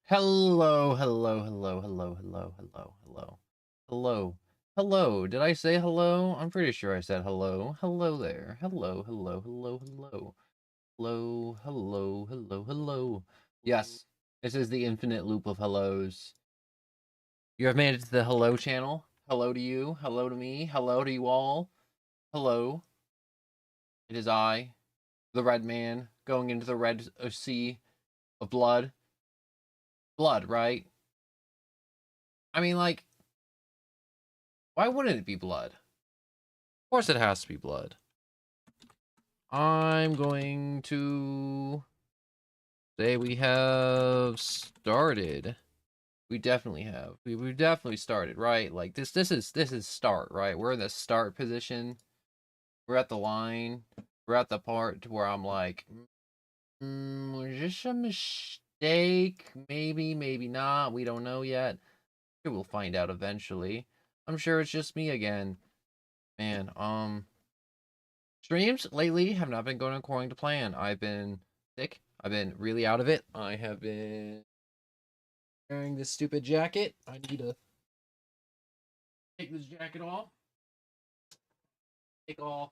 Hello, hello, hello, hello, hello, hello, hello, hello, hello. Did I say hello? I'm pretty sure I said hello. Hello there. Hello, hello, hello, hello, hello, hello, hello, hello. Yes, this is the infinite loop of hellos. You have made it to the hello channel. Hello to you. Hello to me. Hello to you all. Hello. It is I, the red man, going into the red sea of blood. Blood, right? I mean, like, why wouldn't it be blood? Of course it has to be blood. I'm going to say we have started. We definitely have. We've definitely started, right? Like this is start, right? We're in the start position. We're at the line. We're at the part where I'm like, was this a mistake? Maybe, maybe not. We don't know yet. We'll find out eventually. I'm sure it's just me again. Man, streams lately have not been going according to plan. I've been sick. I've been really out of it. I have been wearing this stupid jacket. I need to take this jacket off. Take off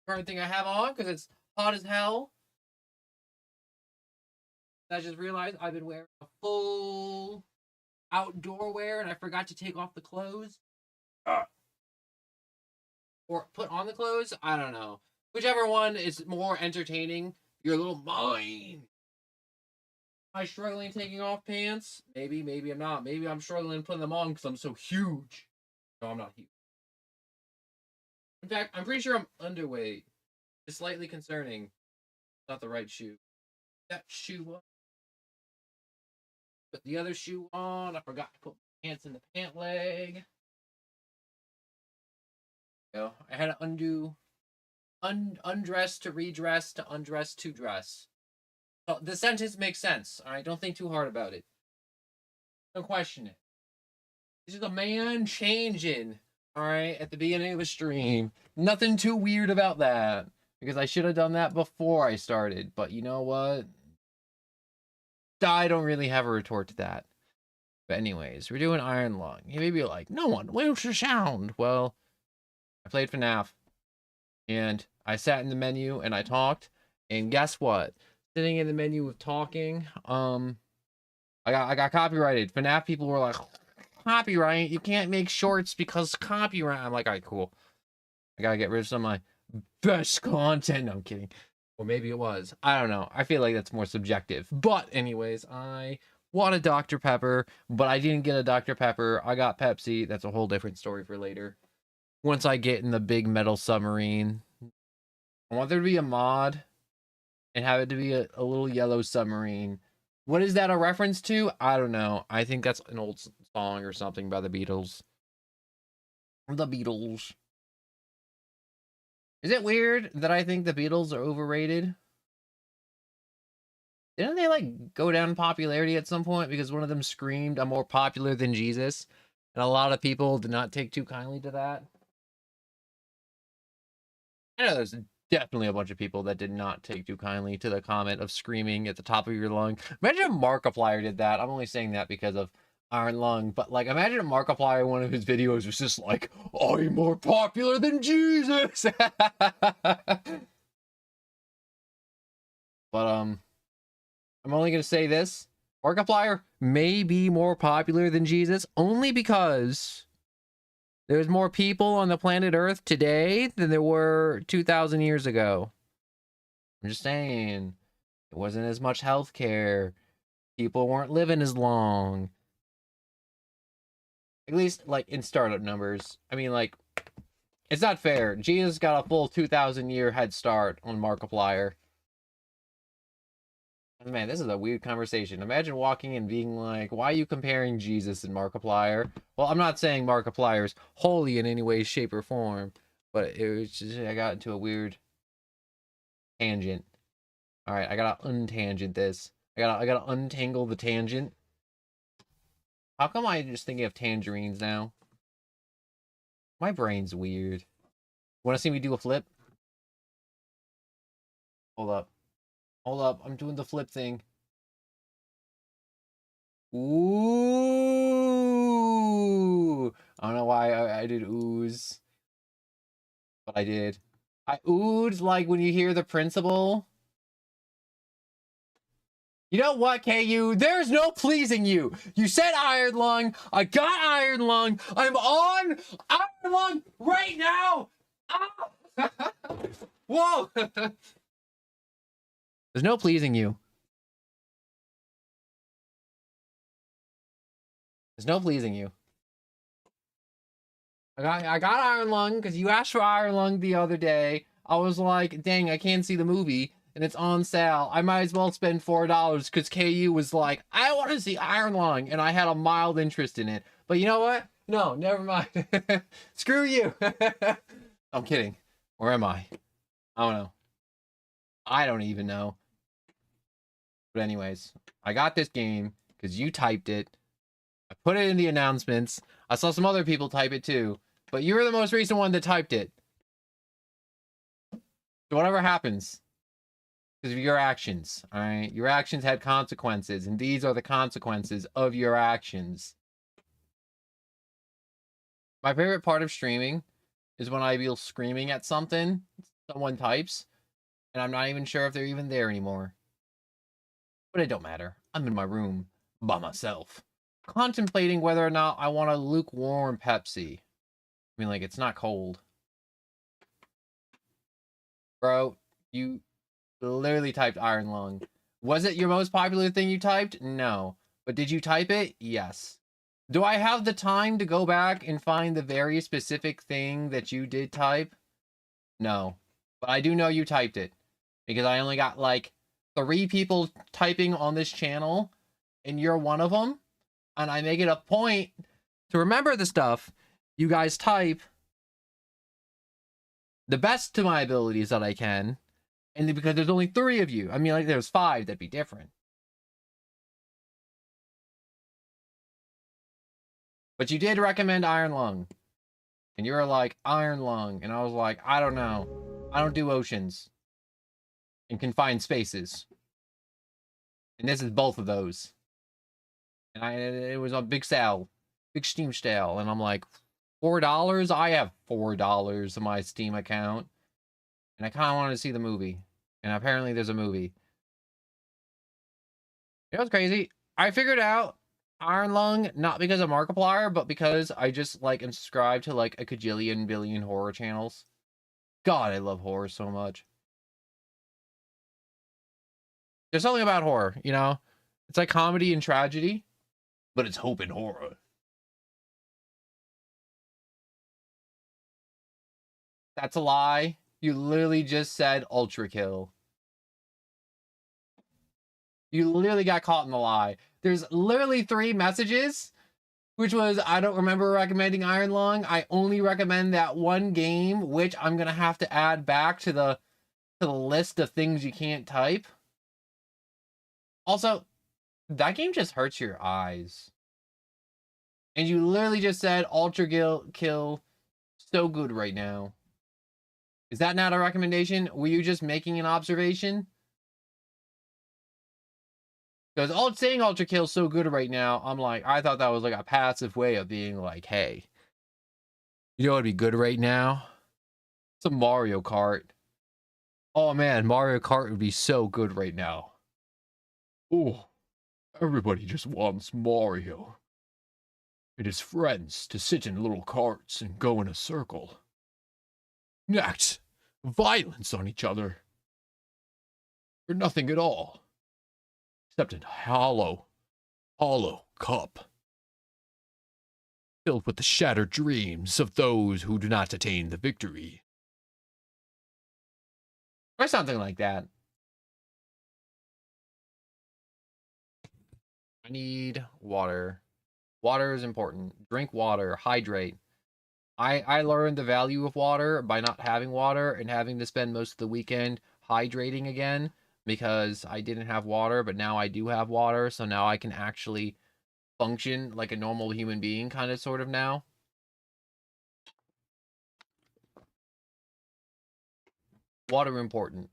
everything I have on because it's hot as hell. I just realized I've been wearing a full outdoor wear and I forgot to take off the clothes. Or put on the clothes. I don't know. Whichever one is more entertaining. Your little mind. Am I struggling taking off pants? Maybe, maybe I'm not. Maybe I'm struggling putting them on because I'm so huge. No, I'm not huge. In fact, I'm pretty sure I'm underweight. It's slightly concerning. Not the right shoe. That shoe on. Put the other shoe on. I forgot to put my pants in the pant leg. I had to undress to redress to undress to dress. So the sentence makes sense. All right, don't think too hard about it. Don't question it. This is a man changing. All right, at the beginning of the stream. Nothing too weird about that because I should have done that before I started. But you know what? I don't really have a retort to that. But anyways, we're doing Iron Lung. You may be like, no one wills the sound. Well, I played FNAF and I sat in the menu and I talked. And guess what? Sitting in the menu of talking, I got copyrighted. FNAF people were like, copyright. You can't make shorts because copyright. I'm like, all right, cool. I gotta get rid of some of my best content. No, I'm kidding. Or maybe it was. I don't know. I feel like that's more subjective. But anyways, I want a Dr. Pepper, but I didn't get a Dr. Pepper. I got Pepsi. That's a whole different story for later. Once I get in the big metal submarine, I want there to be a mod and have it to be a little yellow submarine. What is that a reference to? I don't know. I think that's an old song or something by the Beatles. The Beatles. Is it weird that I think the Beatles are overrated? Didn't they like go down in popularity at some point because one of them screamed, "I'm more popular than Jesus," and a lot of people did not take too kindly to that? I know there's definitely a bunch of people that did not take too kindly to the comment of screaming at the top of your lung. Imagine if Markiplier did that. I'm only saying that because of Iron Lung, but like imagine if Markiplier, one of his videos was just like, "I'm more popular than Jesus." But I'm only gonna say this: Markiplier may be more popular than Jesus only because there's more people on the planet Earth today than there were 2,000 years ago. I'm just saying, it wasn't as much healthcare. People weren't living as long. At least, like, in startup numbers. I mean, like, it's not fair. Jesus got a full 2,000 year head start on Markiplier. Man, this is a weird conversation. Imagine walking and being like, why are you comparing Jesus and Markiplier? Well, I'm not saying Markiplier's holy in any way, shape, or form, but it was just, I got into a weird tangent. All right, I gotta untangent this. I gotta untangle the tangent. How come I just thinking of tangerines now? My brain's weird. Want to see me do a flip? Hold up. Hold up. I'm doing the flip thing. Ooh. I don't know why I did ooze, but I did. I oohed like when you hear the principal. You know what, KU? There's no pleasing you. You said iron lung. I got iron lung. I'm on iron lung right now. Ah! Whoa. There's no pleasing you. There's no pleasing you. I got iron lung because you asked for iron lung the other day. I was like, dang, I can't see the movie and it's on sale. I might as well spend $4 because KU was like, I want to see iron lung, and I had a mild interest in it. But you know what? No, never mind. Screw you. I'm kidding. Where am I? I don't know. I don't even know. But anyways, I got this game because you typed it. I put it in the announcements. I saw some other people type it too, but you were the most recent one that typed it. So whatever happens, because of your actions, all right? Your actions had consequences, and these are the consequences of your actions. My favorite part of streaming is when I feel screaming at something someone types, and I'm not even sure if they're even there anymore. But it don't matter. I'm in my room by myself, contemplating whether or not I want a lukewarm Pepsi. I mean, like, it's not cold. Bro, you literally typed iron lung. Was it your most popular thing you typed? No. But did you type it? Yes. Do I have the time to go back and find the very specific thing that you did type? No. But I do know you typed it. Because I only got like 3 people typing on this channel, and you're one of them. And I make it a point to remember the stuff you guys type the best to my abilities that I can. And because there's only 3 of you. I mean, like, there's 5, that'd be different. But you did recommend Iron Lung. And you were like, Iron Lung. And I was like, I don't know. I don't do oceans in confined spaces. And this is both of those. And it was a big sale. Big Steam sale. And I'm like, $4? I have $4 in my Steam account. And I kind of wanted to see the movie. And apparently there's a movie. You know what's crazy? I figured out Iron Lung not because of Markiplier, but because I just like am subscribed to like a cajillion billion horror channels. God, I love horror so much. There's something about horror, you know? It's like comedy and tragedy, but it's hope and horror. That's a lie. You literally just said Ultra Kill. You literally got caught in the lie. There's literally 3 messages, which was, I don't remember recommending Iron Lung. I only recommend that one game, which I'm gonna have to add back to the list of things you can't type. Also, that game just hurts your eyes. And you literally just said Ultra Kill so good right now. Is that not a recommendation? Were you just making an observation? Because saying Ultra Kill so good right now, I'm like, I thought that was like a passive way of being like, hey, you know what'd be good right now? Some Mario Kart. Oh man, Mario Kart would be so good right now. Oh, everybody just wants Mario and his friends to sit in little carts and go in a circle. Enact violence on each other for nothing at all, except a hollow cup filled with the shattered dreams of those who do not attain the victory. Or something like that. I need water. Water is important. Drink water. Hydrate. I learned the value of water by not having water and having to spend most of the weekend hydrating again because I didn't have water, but now I do have water, so now I can actually function like a normal human being, kind of, sort of now. Water important.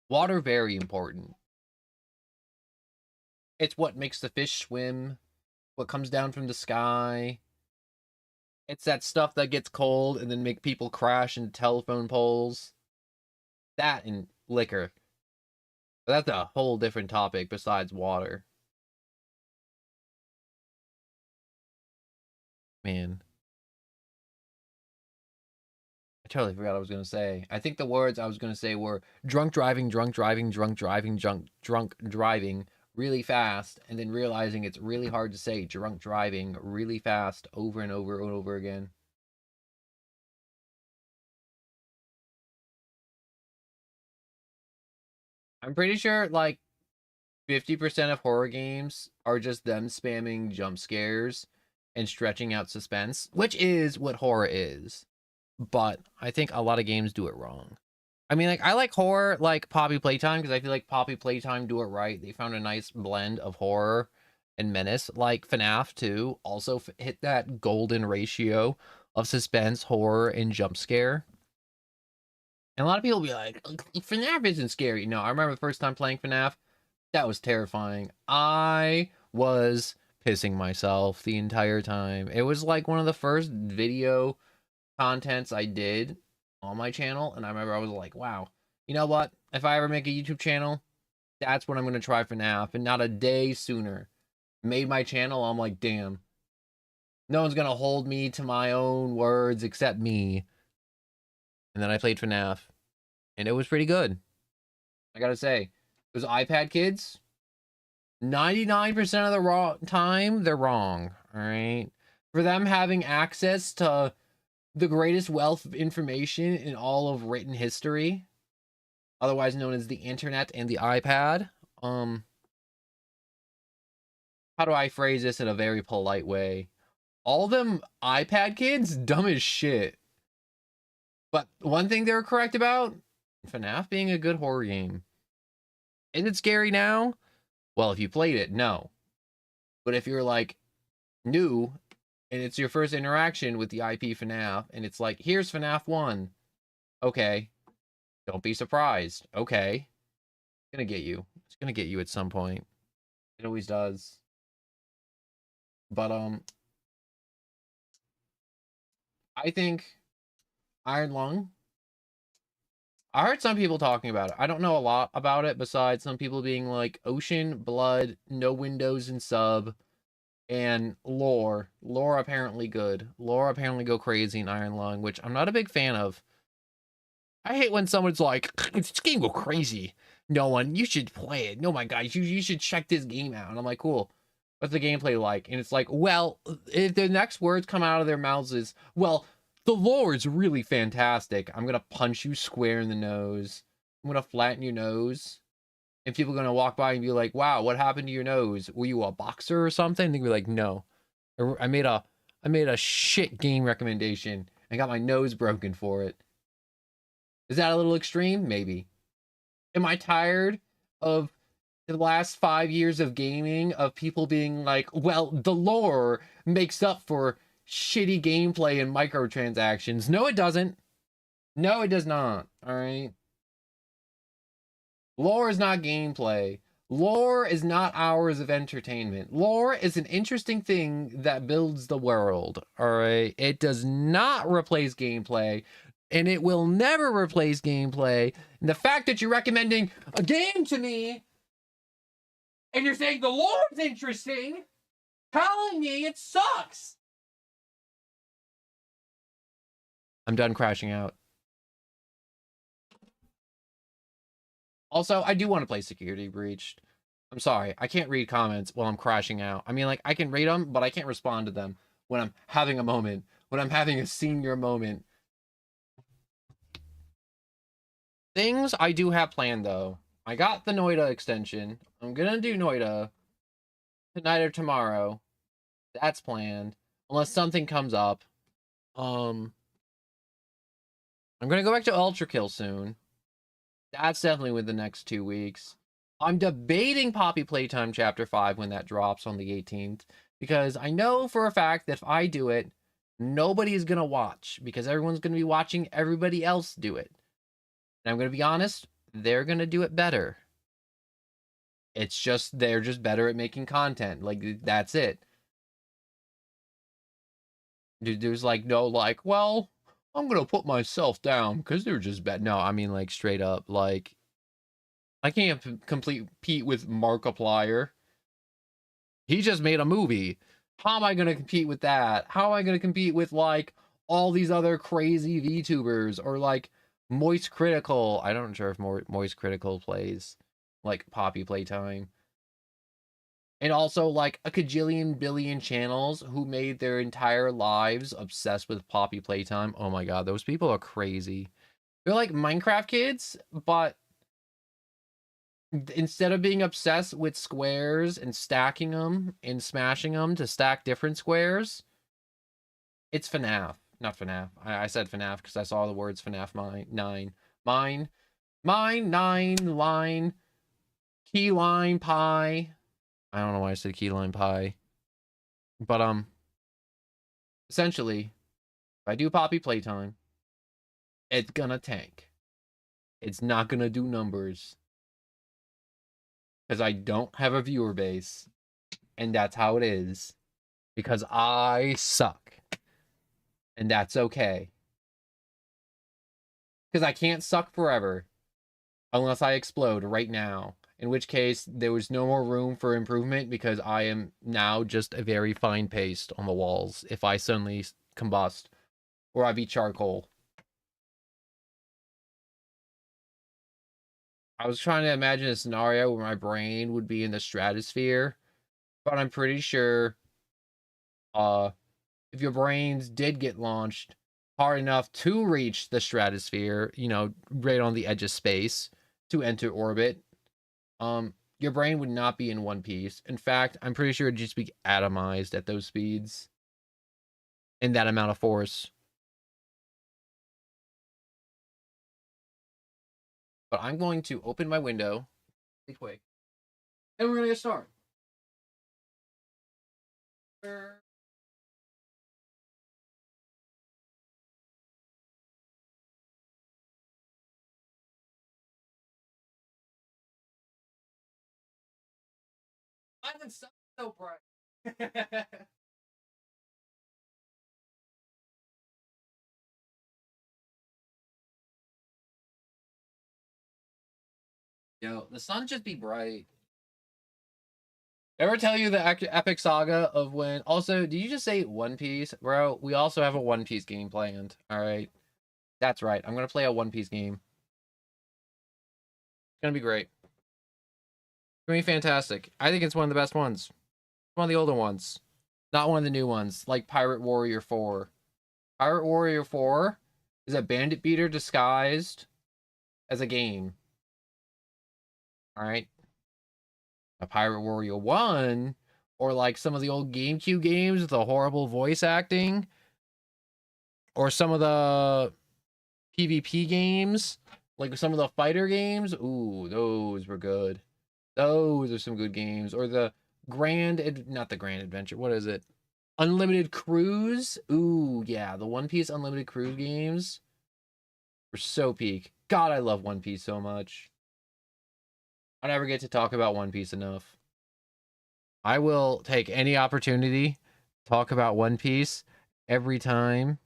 Water very important. It's what makes the fish swim, what comes down from the sky. It's that stuff that gets cold and then make people crash into telephone poles. That and liquor. But that's a whole different topic besides water. Man, I totally forgot what I was gonna say. I think the words I was gonna say were drunk driving, drunk driving, drunk driving, drunk driving really fast, and then realizing it's really hard to say drunk driving really fast over and over and over again. I'm pretty sure like 50% of horror games are just them spamming jump scares and stretching out suspense, which is what horror is. But I think a lot of games do it wrong. I mean, like, I like horror like Poppy Playtime because I feel like Poppy Playtime do it right. They found a nice blend of horror and menace. Like FNAF 2 also hit that golden ratio of suspense, horror, and jump scare. And a lot of people be like, FNAF isn't scary. No, I remember the first time playing FNAF, that was terrifying. I was pissing myself the entire time. It was like one of the first video contents I did on my channel, and I remember I was like, wow, you know what? If I ever make a YouTube channel, that's what I'm gonna try for now, and not a day sooner. Made my channel, I'm like, damn, no one's gonna hold me to my own words except me. And then I played FNAF, and it was pretty good. I gotta say, those iPad kids, 99% of the time, they're wrong. All right, for them having access to the greatest wealth of information in all of written history, otherwise known as the internet and the iPad. How do I phrase this in a very polite way? All them iPad kids, dumb as shit. But one thing they're correct about, FNAF being a good horror game. Is it scary now? Well, if you played it, no. But if you're like new and it's your first interaction with the IP FNAF, and it's like, here's FNAF 1. Okay. Don't be surprised. Okay. It's gonna get you. It's gonna get you at some point. It always does. But I think Iron Lung. I heard some people talking about it. I don't know a lot about it besides some people being like Ocean, Blood, No Windows and Sub, and Lore. Lore apparently good. Lore apparently go crazy in Iron Lung, which I'm not a big fan of. I hate when someone's like, this game go crazy. No one, you should play it. No, my guys, you should check this game out. And I'm like, cool. What's the gameplay like? And it's like, well, if the next words come out of their mouths is, well, the lore is really fantastic. I'm gonna punch you square in the nose. I'm gonna flatten your nose. And people are gonna walk by and be like, wow, what happened to your nose? Were you a boxer or something? And they'd be like, no. I made a shit game recommendation and got my nose broken for it. Is that a little extreme? Maybe. Am I tired of the last 5 years of gaming of people being like, well, the lore makes up for shitty gameplay and microtransactions? No, it doesn't. No, it does not. All right. Lore is not gameplay. Lore is not hours of entertainment. Lore is an interesting thing that builds the world. All right. It does not replace gameplay, and it will never replace gameplay. And the fact that you're recommending a game to me and you're saying the lore's interesting, telling me it sucks. I'm done crashing out. Also, I do want to play Security Breached. I'm sorry, I can't read comments while I'm crashing out. I mean, like, I can read them, but I can't respond to them when I'm having a moment, when I'm having a senior moment. Things I do have planned, though. I got the Noida extension. I'm gonna do Noida tonight or tomorrow. That's planned. Unless something comes up. I'm gonna go back to Ultra Kill soon. That's definitely within the next 2 weeks. I'm debating Poppy Playtime Chapter 5 when that drops on the 18th. Because I know for a fact that if I do it, nobody is gonna watch. Because everyone's gonna be watching everybody else do it. And I'm gonna be honest, they're gonna do it better. It's just they're just better at making content. Like that's it. There's like no like, well, I'm gonna put myself down because they're just bad. No, I mean like straight up, like I can't compete with Markiplier. He just made a movie. How am I gonna compete with that? How am I gonna compete with like all these other crazy VTubers or like Moist Critical? I don't know if Moist Critical plays like Poppy Playtime. And also like a cajillion billion channels who made their entire lives obsessed with Poppy Playtime. Oh my god, those people are crazy. They're like Minecraft kids, but instead of being obsessed with squares and stacking them and smashing them to stack different squares, it's FNAF. Not FNAF. I said FNAF because I saw the words FNAF 9. Mine, 9, line, key line, pie. I don't know why I said key line pie. But, essentially, if I do Poppy Playtime, it's gonna tank. It's not gonna do numbers. Because I don't have a viewer base. And that's how it is. Because I suck. And that's okay. Because I can't suck forever. Unless I explode right now. In which case, there was no more room for improvement because I am now just a very fine paste on the walls if I suddenly combust. Or I be charcoal. I was trying to imagine a scenario where my brain would be in the stratosphere. But I'm pretty sure if your brains did get launched hard enough to reach the stratosphere, you know, right on the edge of space to enter orbit, your brain would not be in one piece. In fact, I'm pretty sure it'd just be atomized at those speeds in that amount of force. But I'm going to open my window really quick, and we're gonna get started. I'm in so bright. Yo, the sun just be bright. Ever tell you the epic saga of when? Also, did you just say One Piece, bro? We also have a One Piece game planned. All right, that's right. I'm gonna play a One Piece game. It's gonna be great. It's gonna be fantastic. I think it's one of the best ones. One of the older ones, not one of the new ones, like Pirate Warrior 4. Pirate Warrior 4 is a bandit beater disguised as a game. All right. A Pirate Warrior 1, or like some of the old GameCube games with the horrible voice acting, or some of the PvP games, like some of the fighter games. Ooh, those were good. Those are some good games. Or the not the Grand Adventure. What is it? Unlimited Cruise. Ooh, yeah, the One Piece Unlimited Cruise games were so peak. God, I love One Piece so much. I never get to talk about One Piece enough. I will take any opportunity to talk about One Piece every time.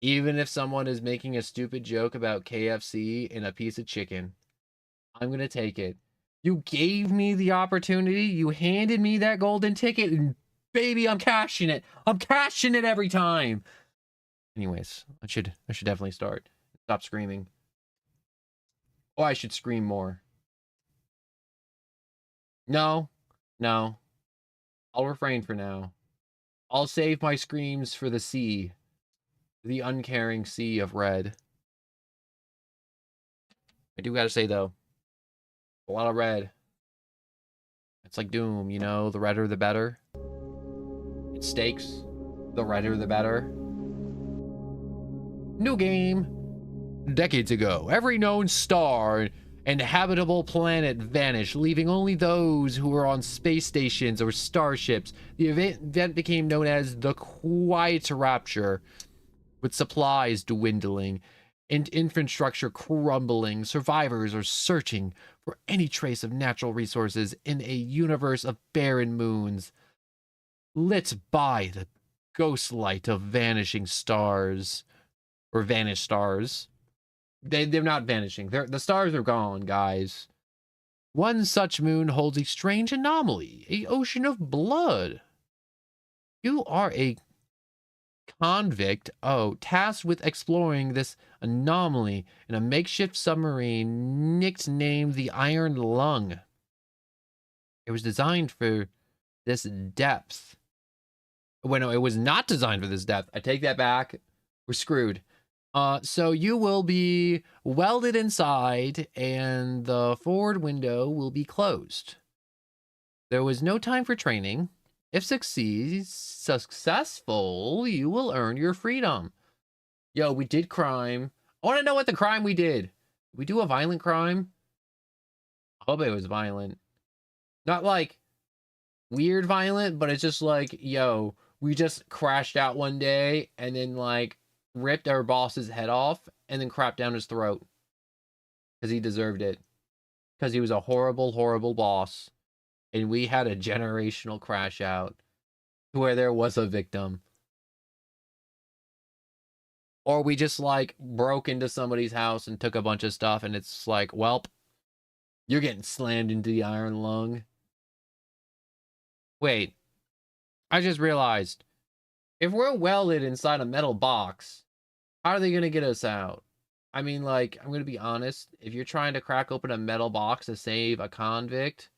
Even if someone is making a stupid joke about KFC and a piece of chicken, I'm going to take it. You gave me the opportunity. You handed me that golden ticket, and baby, I'm cashing it. I'm cashing it every time. Anyways, I should definitely start. Stop screaming. Oh, I should scream more. No. No. I'll refrain for now. I'll save my screams for the sea. The uncaring sea of red. I do gotta say, though, a lot of red. It's like Doom, you know? The redder, the better. It's stakes. The redder, the better. New game. Decades ago, every known star and habitable planet vanished, leaving only those who were on space stations or starships. The event became known as the Quiet Rapture, with supplies dwindling and infrastructure crumbling, survivors are searching for any trace of natural resources in a universe of barren moons, lit by the ghost light of vanishing stars, or vanished stars. They're not vanishing. The stars are gone, guys. One such moon holds a strange anomaly, a ocean of blood. You are a convict, tasked with exploring this anomaly in a makeshift submarine nicknamed the Iron Lung. It was designed for this depth. Well, no, it was not designed for this depth. I take that back. We're screwed. So you will be welded inside and the forward window will be closed. There was no time for training. If successful, you will earn your freedom. Yo, we did crime. I want to know what the crime we did. We do a violent crime? I hope it was violent. Not like weird violent, but it's just like, yo, we just crashed out one day and then like ripped our boss's head off and then crapped down his throat. Because he deserved it. Because he was a horrible, horrible boss. And we had a generational crash out where there was a victim. Or we just like broke into somebody's house and took a bunch of stuff and it's like, welp, you're getting slammed into the Iron Lung. Wait, I just realized, if we're welded inside a metal box, how are they going to get us out? I mean, like, I'm going to be honest, if you're trying to crack open a metal box to save a convict,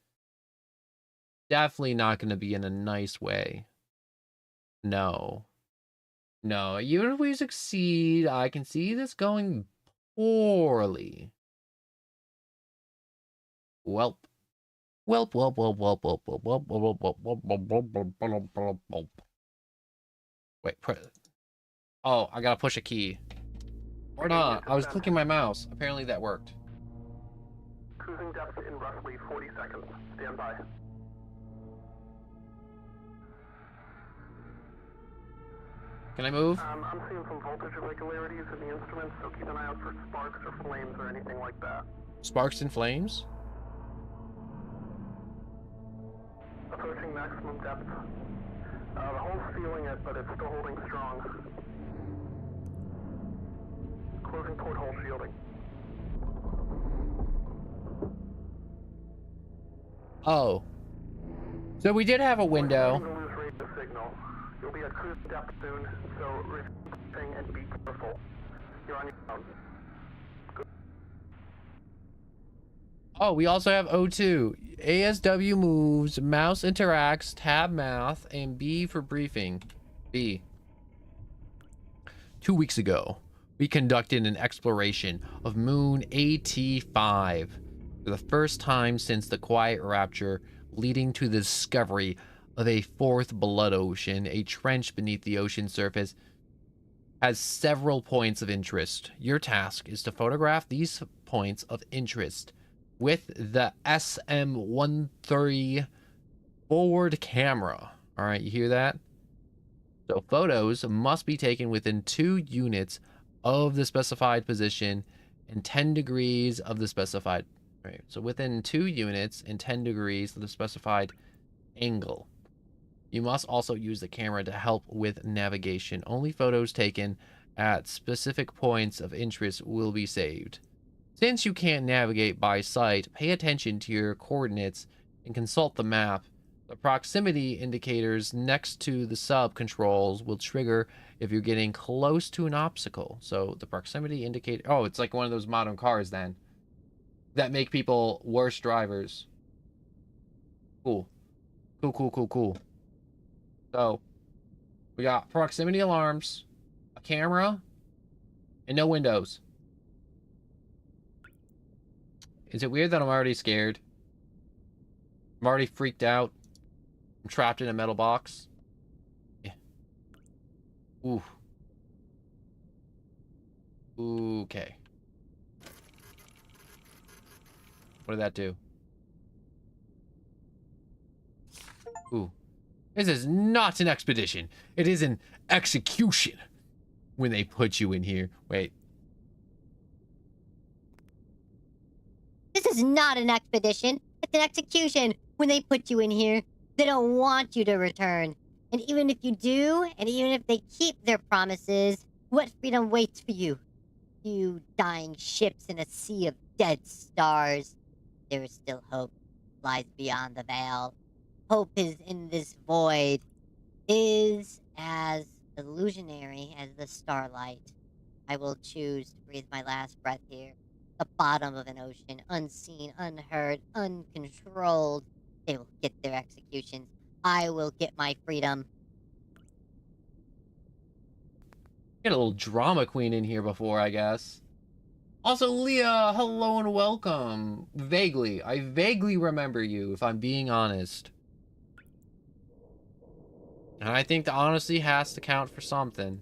definitely not going to be in a nice way. No. No, even if we succeed, I can see this going poorly. Welp. Welp, welp, welp, welp, welp, welp, welp, welp, welp, welp, welp, welp, welp, welp. Wait, oh, I gotta push a key. Or not, I was clicking my mouse. Apparently that worked. Cruising depth in roughly 40 seconds. Stand by. Can I move? I'm seeing some voltage irregularities in the instruments, so keep an eye out for sparks or flames or anything like that. Sparks and flames? Approaching maximum depth. The hull's feeling it, but it's still holding strong. Closing porthole shielding. Oh. So we did have a window. We're lose radio signal. You'll be at cruise depth soon, so refreshing and be careful. You're on your own. Good. Oh, we also have O2. ASW moves, mouse interacts, tab math, and B for briefing. B. 2 weeks ago, we conducted an exploration of Moon AT5 for the first time since the Quiet Rapture, leading to the discovery of a fourth blood ocean. A trench beneath the ocean surface has several points of interest. Your task is to photograph these points of interest with the SM-130 forward camera. All right, you hear that? So photos must be taken within 2 units of the specified position and 10 degrees of the specified, right? So within 2 units and 10 degrees of the specified angle. You must also use the camera to help with navigation. Only photos taken at specific points of interest will be saved. Since you can't navigate by sight, pay attention to your coordinates and consult the map. The proximity indicators next to the sub controls will trigger if you're getting close to an obstacle. So the proximity indicator, oh, it's like one of those modern cars then that make people worse drivers. Cool. Cool, cool, cool, cool. So we got proximity alarms, a camera, and no windows. Is it weird that I'm already scared? I'm already freaked out. I'm trapped in a metal box. Yeah. Ooh. Okay. What did that do? Ooh. This is not an expedition. It is an execution when they put you in here. Wait. is not an expedition. It's an execution. When they put you in here, they don't want you to return. And even if you do, and even if they keep their promises, what freedom waits for you? You dying ships in a sea of dead stars. There is still hope. Lies beyond the veil. Hope is in this void. Is as illusionary as the starlight. I will choose to breathe my last breath here. The bottom of an ocean, unseen, unheard, uncontrolled. They will get their executions. I will get my freedom. Get a little drama queen in here before, I guess. Also, Leah, hello and welcome. Vaguely. I vaguely remember you, if I'm being honest. And I think the honesty has to count for something.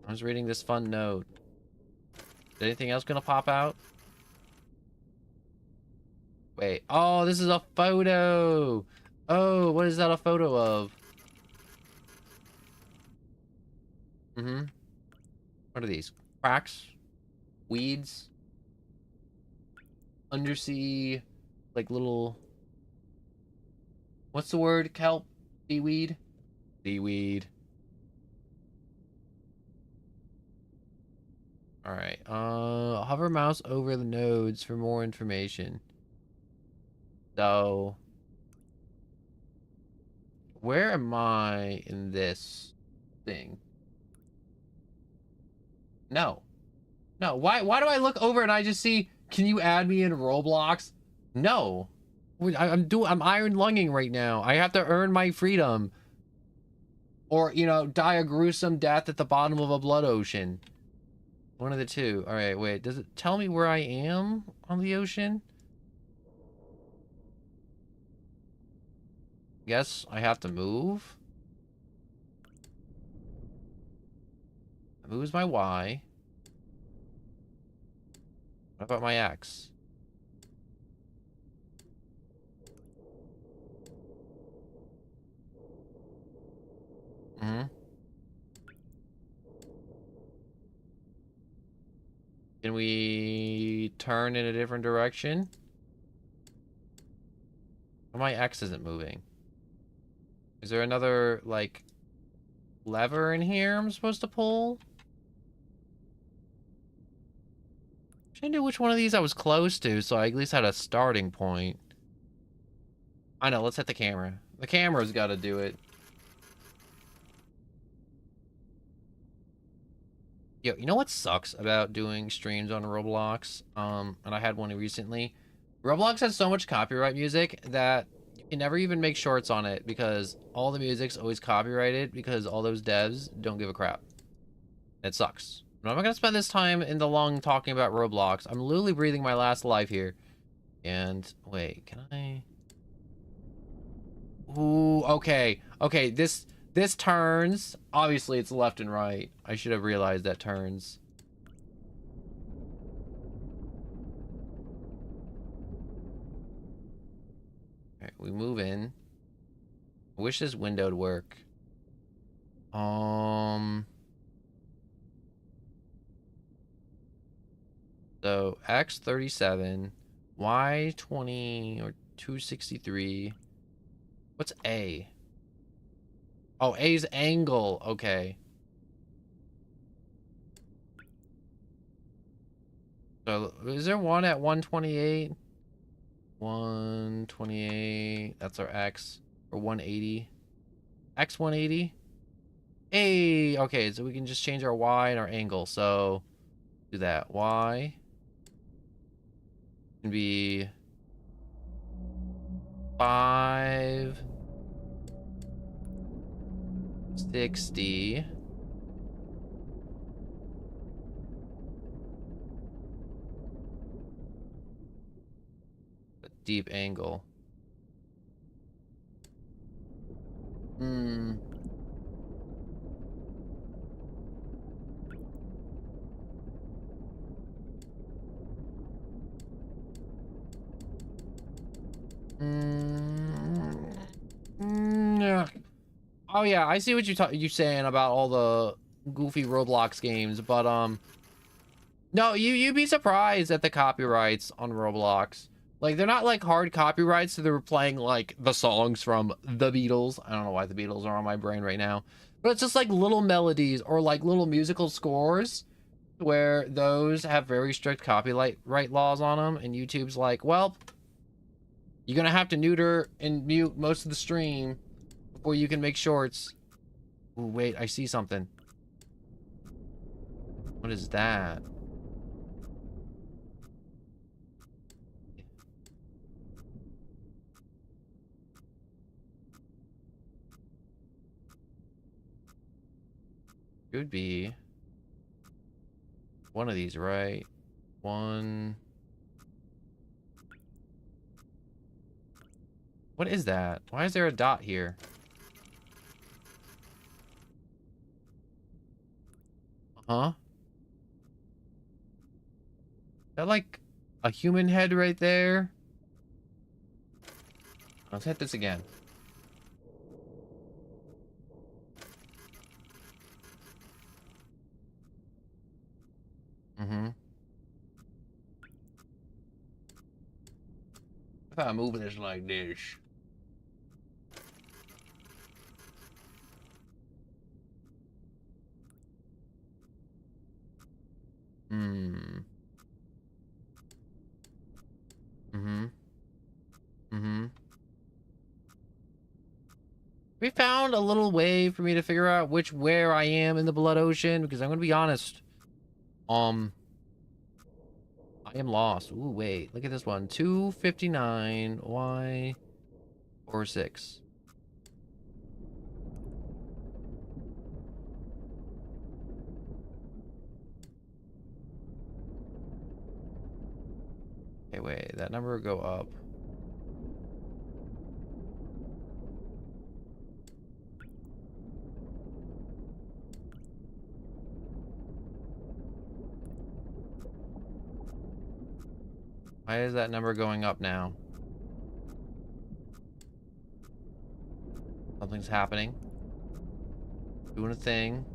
I was reading this fun note. Is anything else gonna pop out? Wait. Oh, this is a photo. Oh, what is that a photo of? What are these? Cracks? Weeds? Undersea, like little... What's the word? Kelp? Seaweed? Seaweed. Alright, hover mouse over the nodes for more information. So... Where am I in this thing? No. No, why do I look over and I just see, can you add me in Roblox? No. I'm iron lunging right now. I have to earn my freedom. Or, you know, die a gruesome death at the bottom of a blood ocean. One of the two. Alright, wait. Does it tell me where I am on the ocean? Guess I have to move. Moves my Y. What about my X? Can we turn in a different direction? My X isn't moving. Is there another, like, lever in here I'm supposed to pull? I knew which one of these I was close to, so I at least had a starting point. I know, let's hit the camera. The camera's gotta do it. Yo, you know what sucks about doing streams on Roblox? And I had one recently. Roblox has so much copyright music that you can never even make shorts on it because all the music's always copyrighted because all those devs don't give a crap. It sucks. But I'm not gonna spend this time in the long talking about Roblox. I'm literally breathing my last life here. And wait, can I? Ooh, okay. Okay, this turns. Obviously, it's left and right. I should have realized that turns. Alright, we move in. I wish this window would work. So, X37, Y20 or 263. What's A? Oh, A's angle. Okay. So, is there one at 128? 128. That's our X. Or 180. X 180. Hey, okay, so we can just change our Y and our angle. So, do that. Y can be 560. A deep angle. Oh yeah, I see what you saying about all the goofy Roblox games, but No, you'd be surprised at the copyrights on Roblox. Like, they're not like hard copyrights, so they're playing like the songs from the Beatles. I don't know why the Beatles are on my brain right now, but it's just like little melodies or like little musical scores where those have very strict copyright laws on them, and YouTube's like, well, you're gonna have to neuter and mute most of the stream before you can make shorts. Ooh, wait, I see something. What is that? Could be one of these, right? One. What is that? Why is there a dot here? Huh? Is that like a human head right there? Let's hit this again. Mm-hmm. If I move this like this. Hmm. Mm-hmm. Mm-hmm. We found a little way for me to figure out where I am in the Blood Ocean, because I'm gonna be honest. I am lost. Ooh, wait. Look at this one. 259 Y 46. Okay, wait. That number will go up. Why is that number going up now? Something's happening. Doing a thing.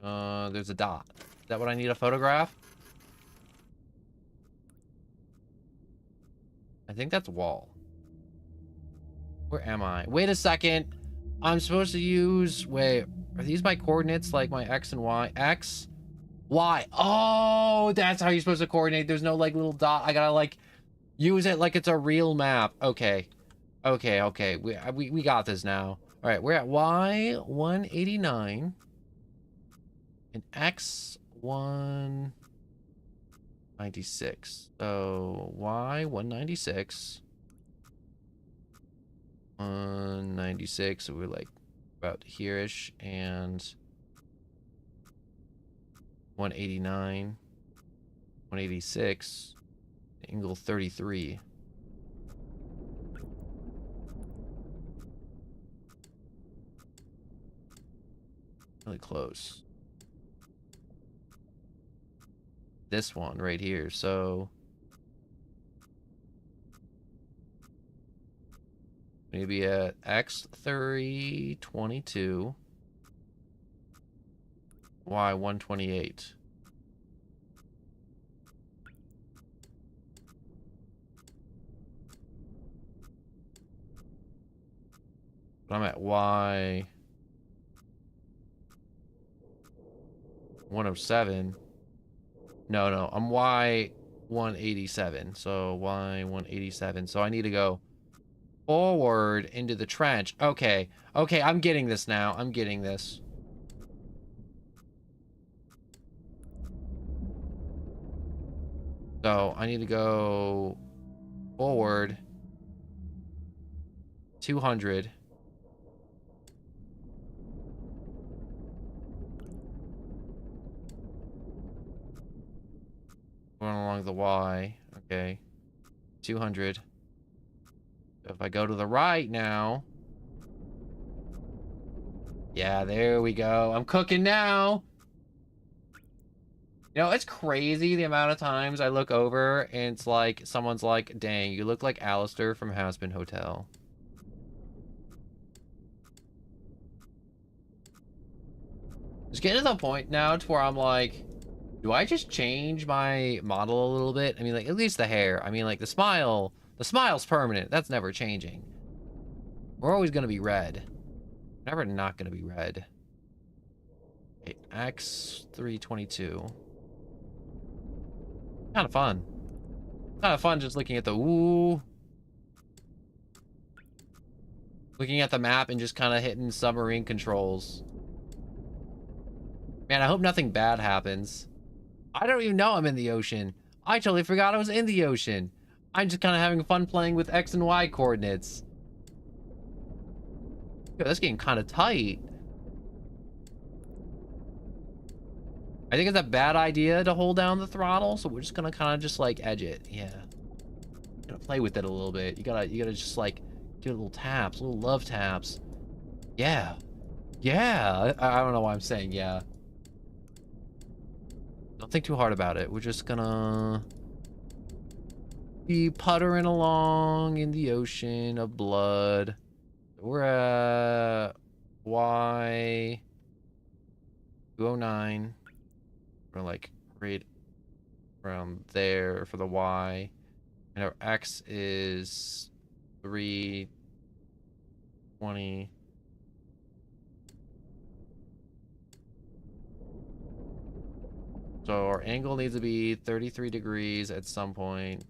There's a dot. Is that what I need to photograph? I think that's wall. Where am I? Wait a second. I'm supposed to use... Wait, are these my coordinates? Like my X and Y? X? Y. Oh, that's how you're supposed to coordinate. There's no like little dot. I gotta like use it like it's a real map. Okay. Okay. We got this now. All right, we're at Y 189 and X 196. So Y 196. 196. So we're like about here-ish, and 189, 186, angle 33. Really close. This one right here. So maybe at X322, Y128. But I'm at Y 107. No, I'm Y 187. So Y 187. So I need to go forward into the trench. Okay, I'm getting this now. I'm getting this. So I need to go forward 200. Going along the Y. Okay. 200. So if I go to the right now. Yeah, there we go. I'm cooking now. You know, it's crazy the amount of times I look over and it's like, someone's like, dang, you look like Alistair from Hazbin Hotel. getting to the point now to where I'm like, do I just change my model a little bit? I mean, like, at least the hair. I mean, like, the smile's permanent. That's never changing. We're always gonna be red. Never not gonna be red. Okay, X322. Kind of fun. Kind of fun just looking at the looking at the map and just kind of hitting submarine controls. Man, I hope nothing bad happens. I don't even know I'm in the ocean. I totally forgot I was in the ocean. I'm just kind of having fun playing with X and Y coordinates. Yo, that's getting kind of tight. I think it's a bad idea to hold down the throttle, so we're just gonna kind of just like edge it. Yeah. Gonna play with it a little bit. You gotta just like give it little taps, little love taps. Yeah. Yeah. I don't know why I'm saying yeah. Don't think too hard about it. We're just gonna be puttering along in the ocean of blood. We're at Y 209. We're like right around there for the Y. And our X is 320. So our angle needs to be 33 degrees at some point.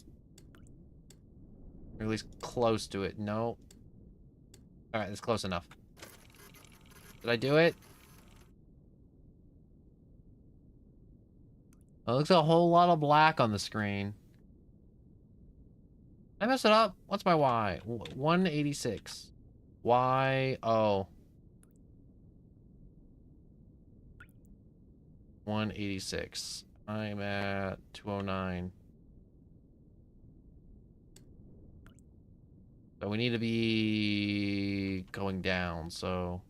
Or at least close to it. No. Alright, that's close enough. Did I do it? Oh, it looks a whole lot of black on the screen. Did I mess it up? What's my Y? 186. Y, oh. 186. I'm at 209. So we need to be going down, so...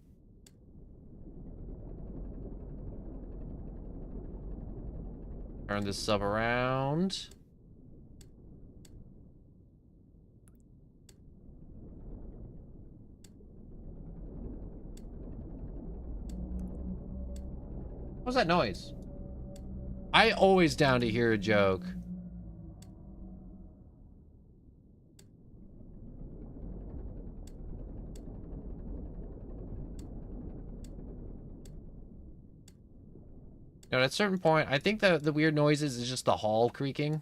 Turn this sub around. What's that noise? I always down to hear a joke. At a certain point, I think the weird noises is just the hull creaking.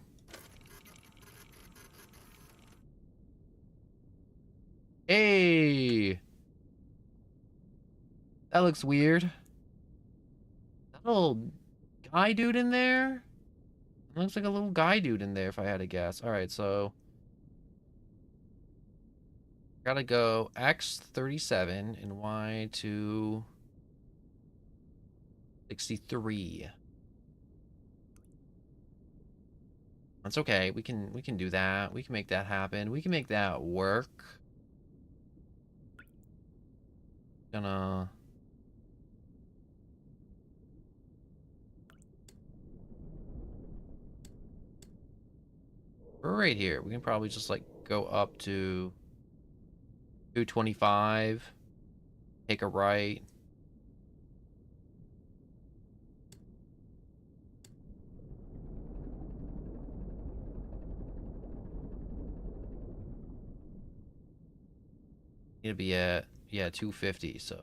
Hey! That looks weird. That little guy dude in there? It looks like a little guy dude in there if I had to guess. Alright, so... Gotta go X37 and Y to... 63. That's okay. We can do that. We can make that happen. We can make that work. Gonna we're right here. We can probably just like go up to 225. Take a right. Need to be at, yeah, 250, so.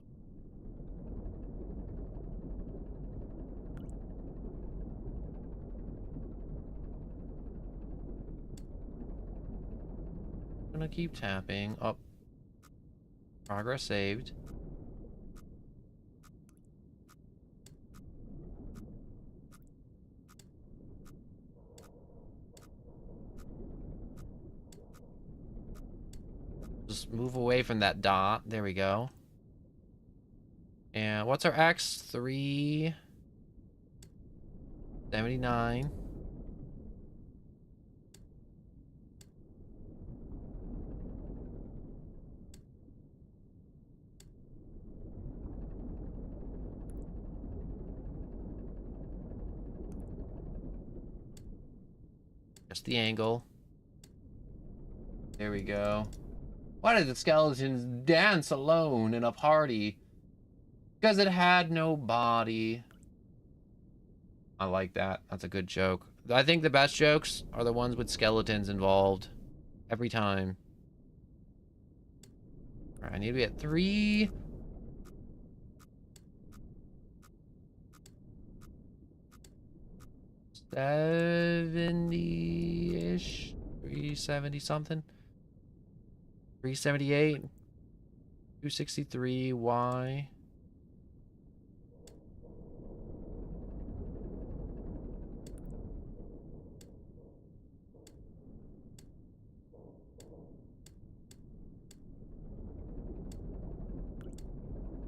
Gonna keep tapping up. Progress saved. Just move away from that dot. There we go. And what's our X? 379. Just the angle. There we go. Why did the skeletons dance alone in a party? Because it had no body. I like that. That's a good joke. I think the best jokes are the ones with skeletons involved. Every time. Alright, I need to be at 3. $70-ish. 370 something. 378. 263. Y.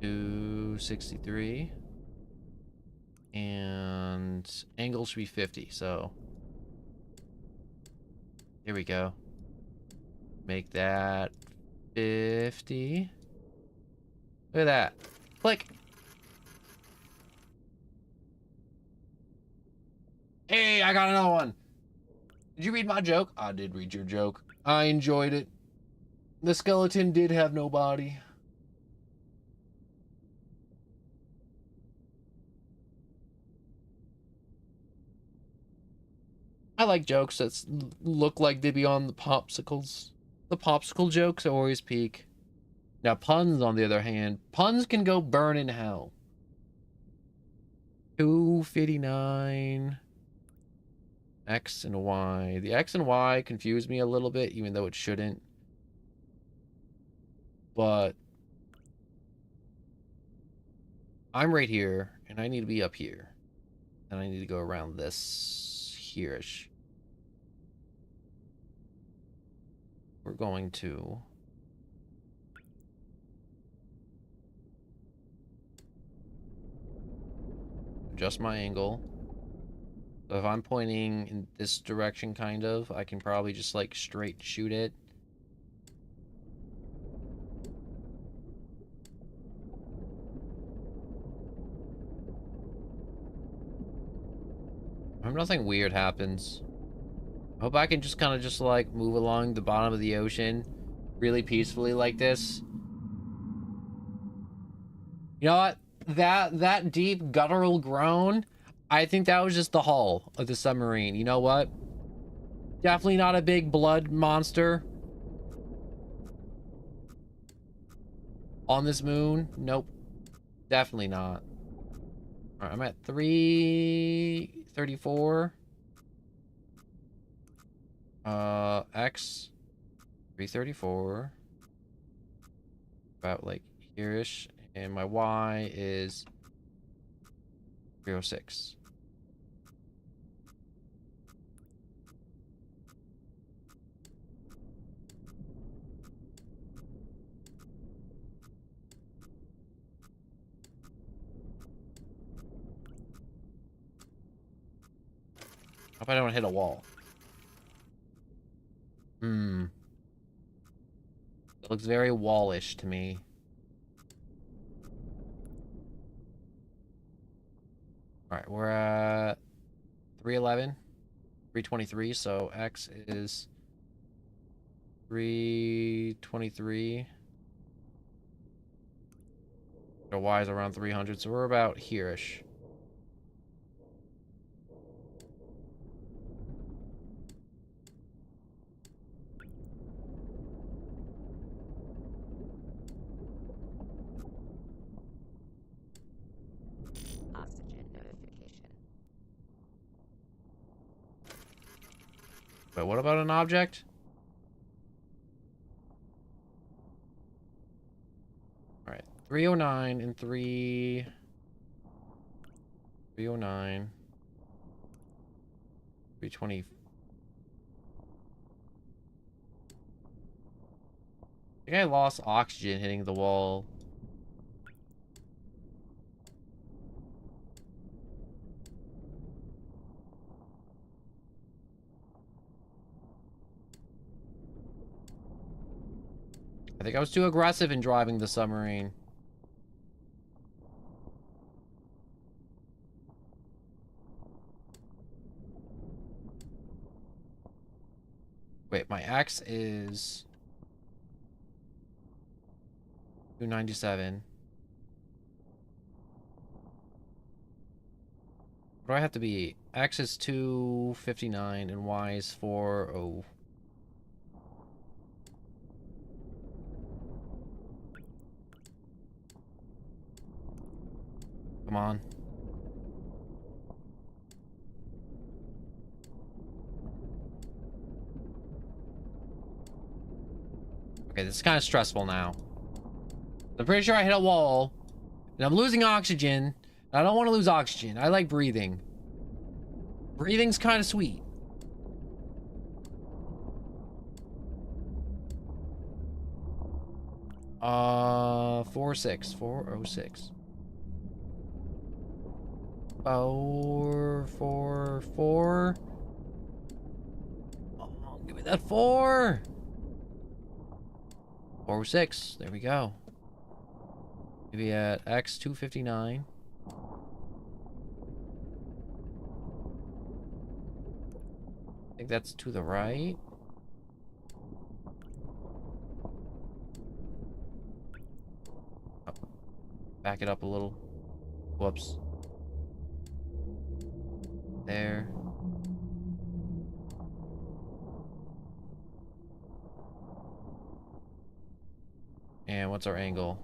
$263. And angle should be 50, so here we go. Make that 50. Look at that. Click. Hey, I got another one. Did you read my joke? I did read your joke. I enjoyed it. The skeleton did have no body. I like jokes that look like they be on the popsicles. The popsicle jokes always peak. Now puns, on the other hand, puns can go burn in hell. 259. X and Y. The X and Y confuse me a little bit, even though it shouldn't. But I'm right here, and I need to be up here. And I need to go around this here-ish. We're going to adjust my angle. So if I'm pointing in this direction, kind of, I can probably just like straight shoot it. I hope nothing weird happens. I hope I can just kind of just like move along the bottom of the ocean really peacefully like this. You know what? That deep guttural groan, I think that was just the hull of the submarine. You know what? Definitely not a big blood monster on this moon. Nope. Definitely not. All right, I'm at 334. X 334. About like here-ish. And my Y is 306. Hope I don't hit a wall. It looks very wallish to me. Alright, we're at 311. 323, so X is 323. The Y is around 300, so we're about here-ish. Oxygen notification. But what about an object? Alright, 309 and 309. 320. I think I lost oxygen hitting the wall. I think I was too aggressive in driving the submarine. Wait, my X is 297. What do I have to be? X is 259 and Y is 40. Come on. Okay, this is kind of stressful now. I'm pretty sure I hit a wall, and I'm losing oxygen. I don't want to lose oxygen. I like breathing. Breathing's kind of sweet. Uh, 406. 406. 444. Oh, give me that 4. 406. There we go. Maybe at X 259. I think that's to the right. Oh, back it up a little. Whoops. There. And what's our angle?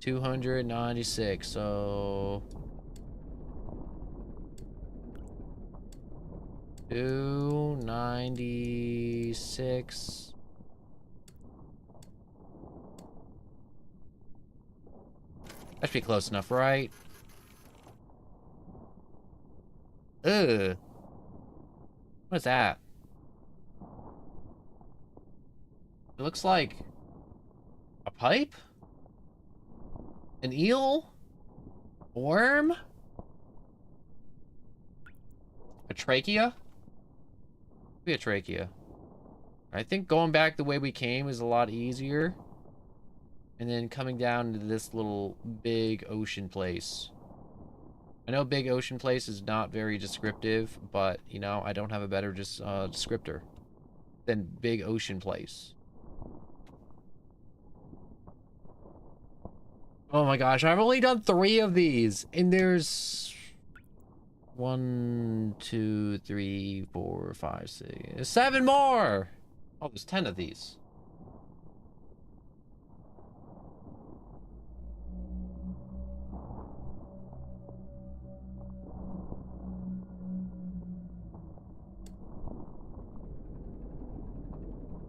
296, so 296. That should be close enough, right? Ugh. What is that? It looks like a pipe? An eel? A worm? A trachea? Maybe a trachea. I think going back the way we came is a lot easier. And then coming down to this little big ocean place. I know big ocean place is not very descriptive, but, you know, I don't have a better descriptor than big ocean place. Oh my gosh, I've only done 3 of these, and there's 1, 2, 3, 4, 5, 6, 7 more. Oh, there's 10 of these.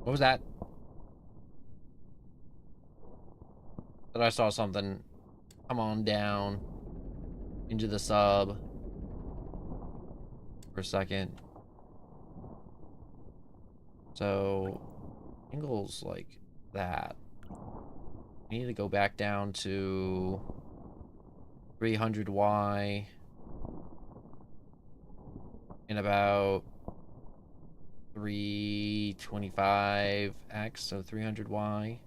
What was that? Thought I saw something. Come on down into the sub for a second. So angles like that. We need to go back down to 300Y in about 325X, so 300Y.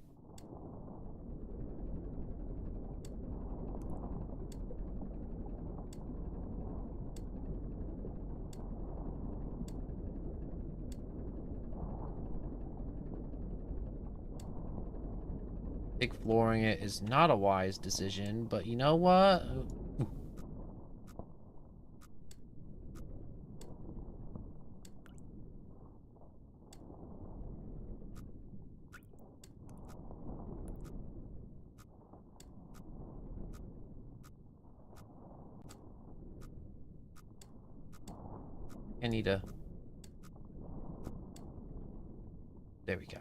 I think flooring it is not a wise decision, but you know what? I need to... There we go.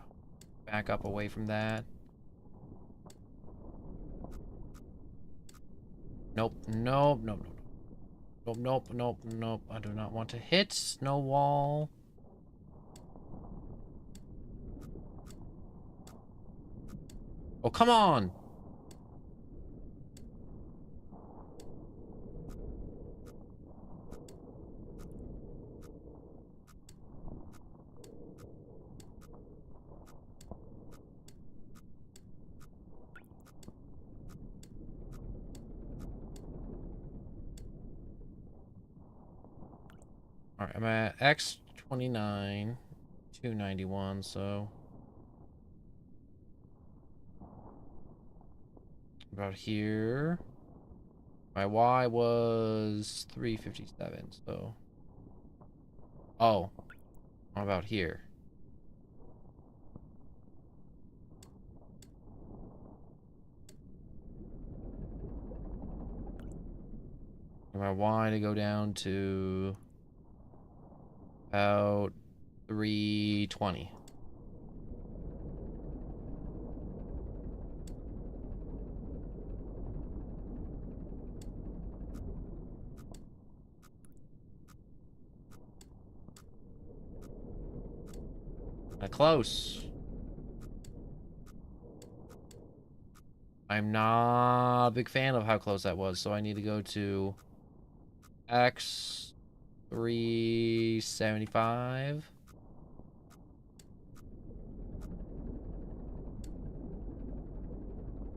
Back up away from that. Nope, nope, nope, nope. Nope, nope, nope, nope. I do not want to hit no wall. Oh, come on! Alright, I'm at X29, 291, so... about here. My Y was 357, so... Oh. How about here? My Y to go down to about 320. Close. I'm not a big fan of how close that was, so I need to go to X 375.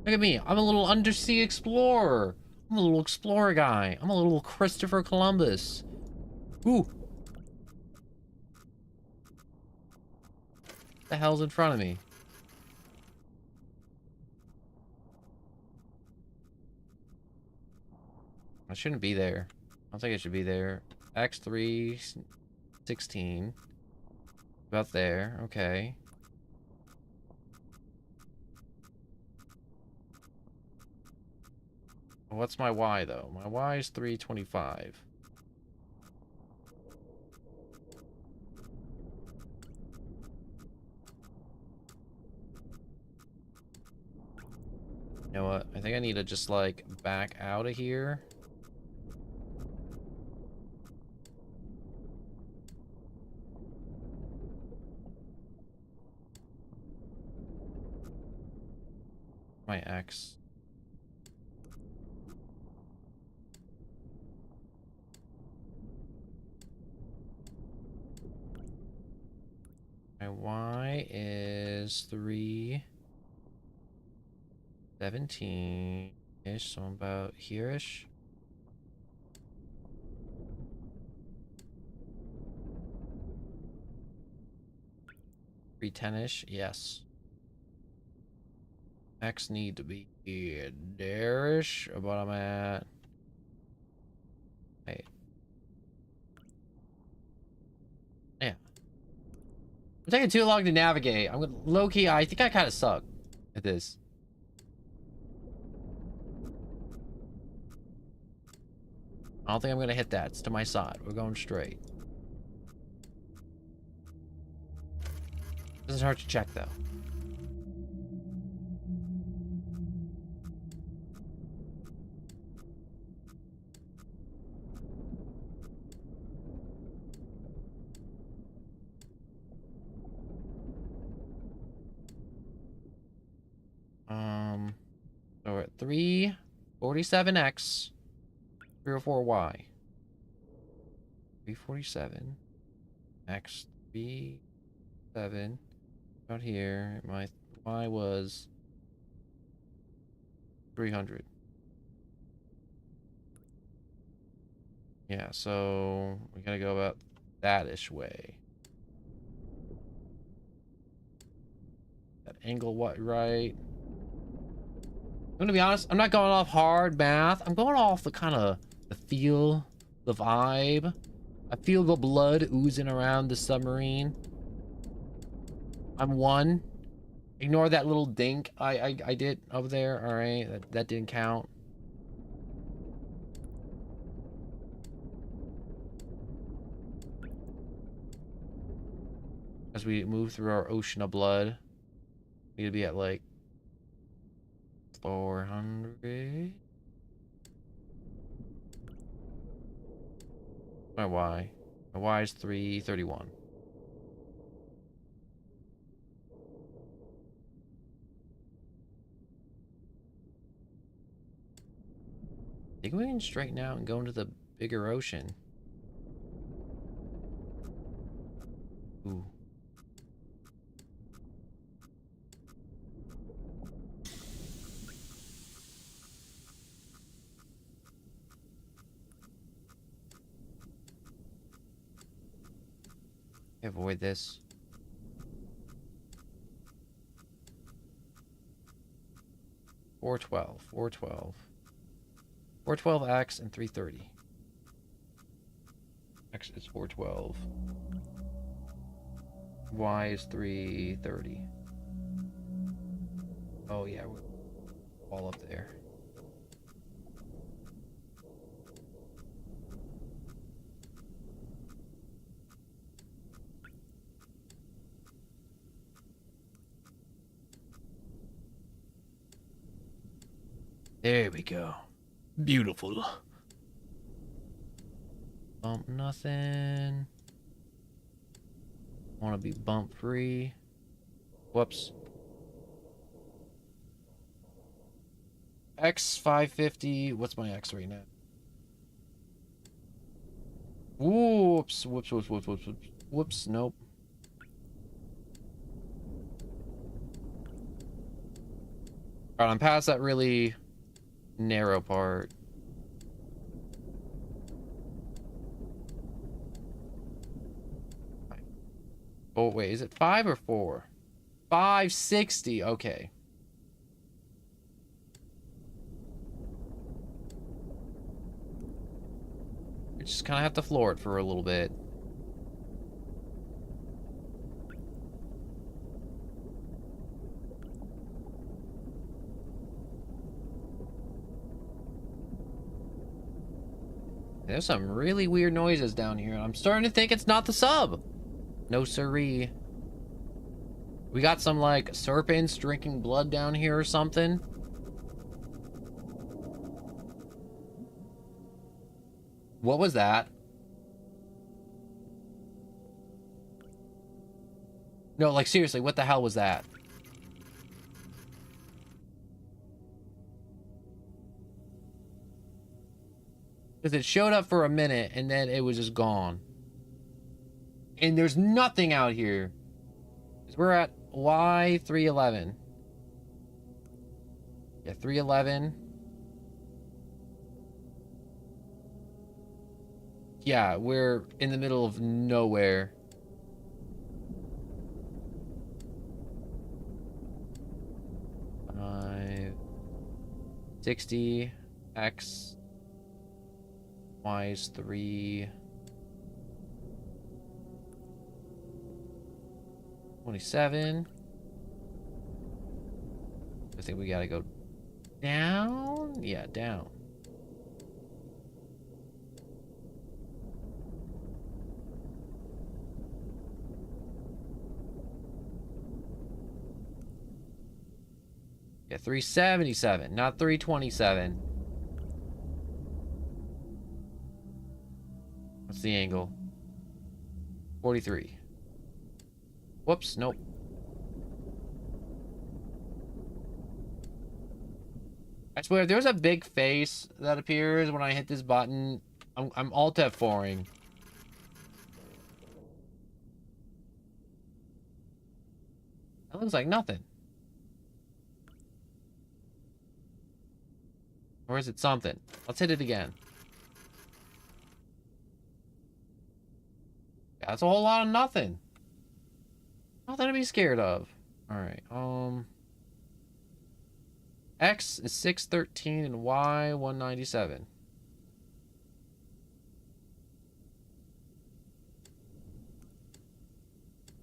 Look at me. I'm a little undersea explorer. I'm a little explorer guy. I'm a little Christopher Columbus. Ooh. What the hell's in front of me? I shouldn't be there. I don't think I should be there. X316. About there. Okay. What's my Y, though? My Y is 325. You know what? I think I need to just, like, back out of here. My X. My Y is 317-ish, so I'm about here-ish. Three 10-ish, yes. X need to be there-ish, but I'm at... Wait. Yeah. I'm taking too long to navigate. I'm gonna low-key, I think I kind of suck at this. I don't think I'm gonna hit that. It's to my side. We're going straight. This is hard to check, though. So we're at 347X, 304Y. 347 X 37 out here. My Y was 300. Yeah, so we gotta go about that-ish way. That angle, what, right? I'm gonna be honest, I'm not going off hard math. I'm going off the kind of the feel, the vibe. I feel the blood oozing around the submarine. I'm one. Ignore that little dink I did over there. All right, that didn't count. As we move through our ocean of blood, we need to be at like 400. My Y. My Y is 331. I think we can straighten out and go into the bigger ocean. Ooh. Avoid this. Four 12. 412X and 330. X is 412. Y is 330. Oh yeah, we're all up there. There we go. Beautiful. Bump nothing. Want to be bump free. Whoops. X 550. What's my X right now? Whoops. Whoops. Whoops. Whoops. Whoops. Whoops. Whoops. Nope. Alright, I'm past that really narrow part. Oh, wait, is it 5 or 4? 560, okay. We just kind of have to floor it for a little bit. There's some really weird noises down here. I'm starting to think it's not the sub. No siree. We got some, like, serpents drinking blood down here or something. What was that? No, like, seriously, what the hell was that? Because it showed up for a minute, and then it was just gone. And there's nothing out here. We're at Y311. Yeah, 311. Yeah, we're in the middle of nowhere. Five, 60, X, Y is 3. 27. I think we gotta go down. Yeah, down. Yeah, 377, not 327. What's the angle? 43. Whoops, nope. I swear, if there's a big face that appears when I hit this button, I'm Alt F4ing. That looks like nothing. Or is it something? Let's hit it again. Yeah, that's a whole lot of nothing. Nothing to be scared of. Alright, X is 613 and Y 197.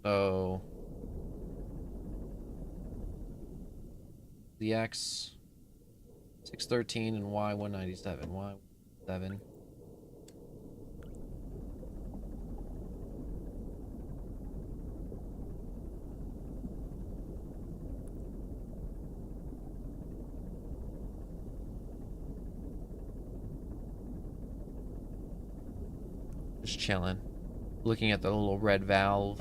So the X 613 and Y 197. Y 7. Just chilling. Looking at the little red valve.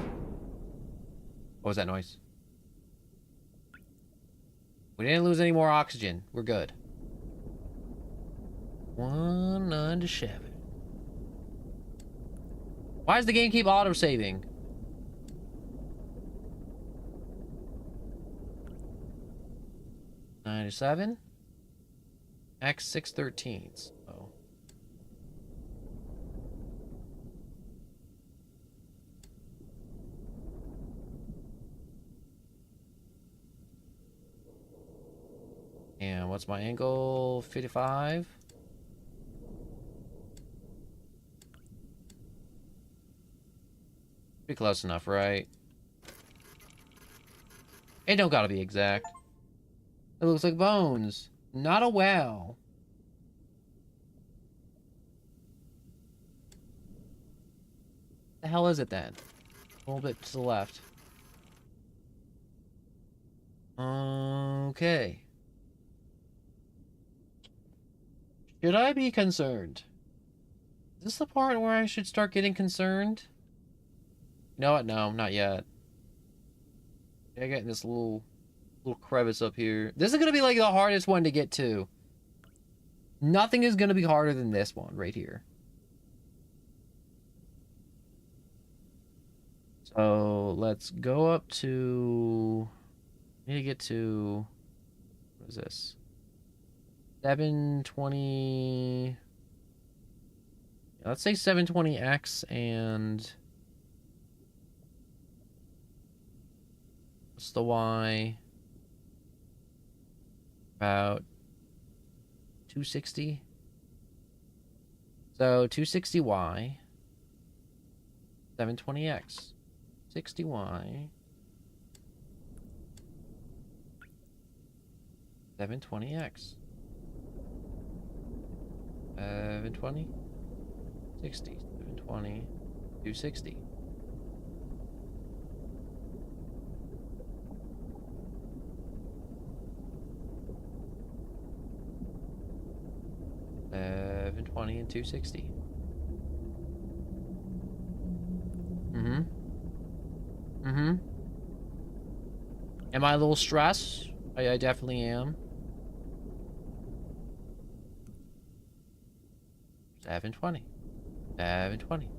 What was that noise? We didn't lose any more oxygen. We're good. 197. Why does the game keep auto-saving? $97. X 613s. Oh. And what's my angle? 55. Be close enough, right? It don't gotta be exact. It looks like bones. Not a well. The hell is it then? A little bit to the left. Okay. Should I be concerned? Is this the part where I should start getting concerned? You know what? No, not yet. I got this little crevice up here. This is gonna be like the hardest one to get to. Nothing is gonna be harder than this one right here. So let's go up to. I need to get to. What is this? 720. Let's say 720x and. What's the y? About 260. So 260y. 720x. 60y. 720x. 720. 60. 720. 260. And 260. Am I a little stressed? I definitely am. 720. 720.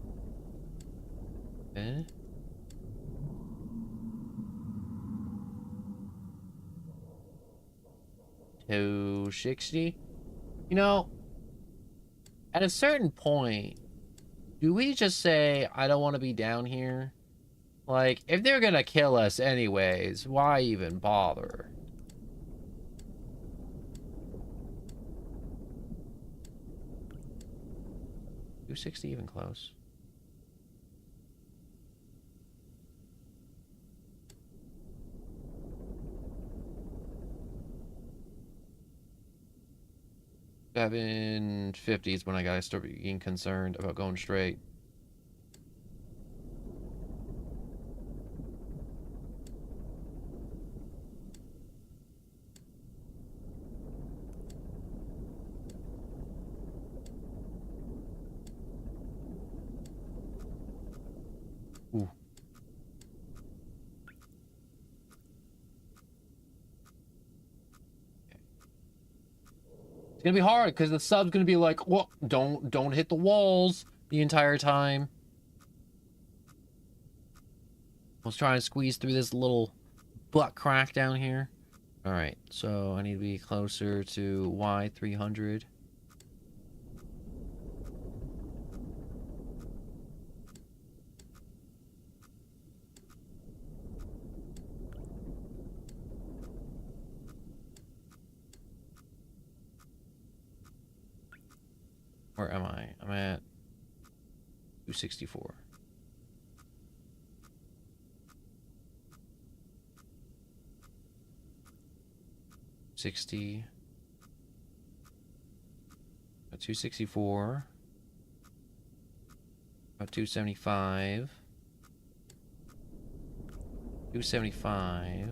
260. You know, at a certain point, do we just say, I don't want to be down here? Like, if they're gonna kill us anyways, why even bother? $260 even close. $750 is when I gotta start being concerned about going straight. Ooh. It's gonna be hard because the sub's gonna be like, "Well, don't hit the walls the entire time." Let's try and squeeze through this little butt crack down here. All right, so I need to be closer to Y300. Where am I? I'm at 264. $60. About 264. About 275. 275.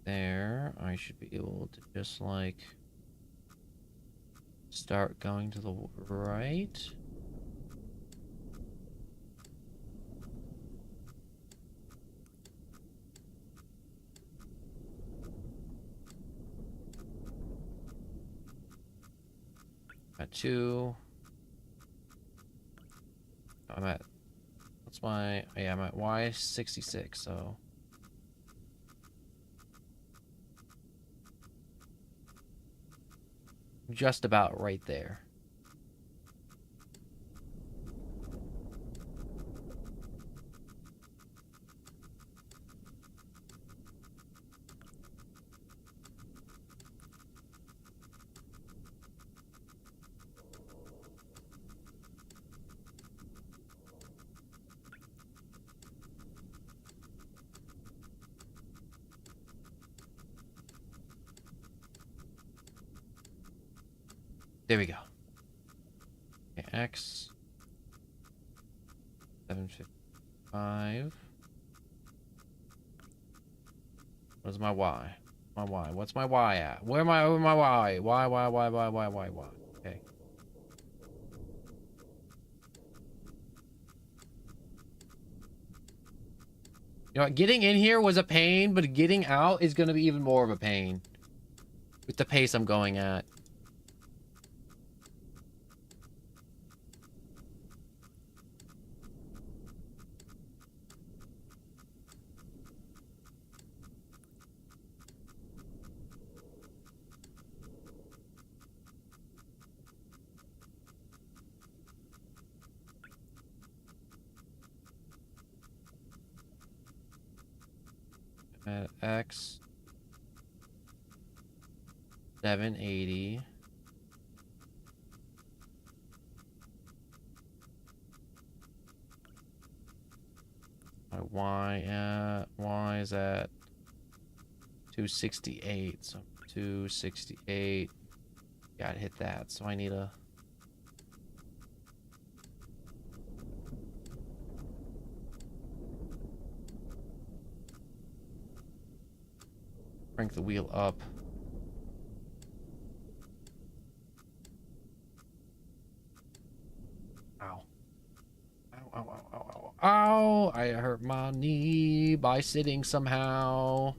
There. I should be able to just like start going to the right. At 2. I'm at, what's my, yeah, I'm at Y66, so. Just about right there. There we go. Okay, X 755. What's my Y? My Y. What's my Y at? Where my Y? Y. Okay. You know what? Getting in here was a pain, but getting out is going to be even more of a pain with the pace I'm going at. At X 780. Y is at 268. So 268. Gotta hit that. So I need a crank the wheel up. Ow. Ow! I hurt my knee by sitting somehow.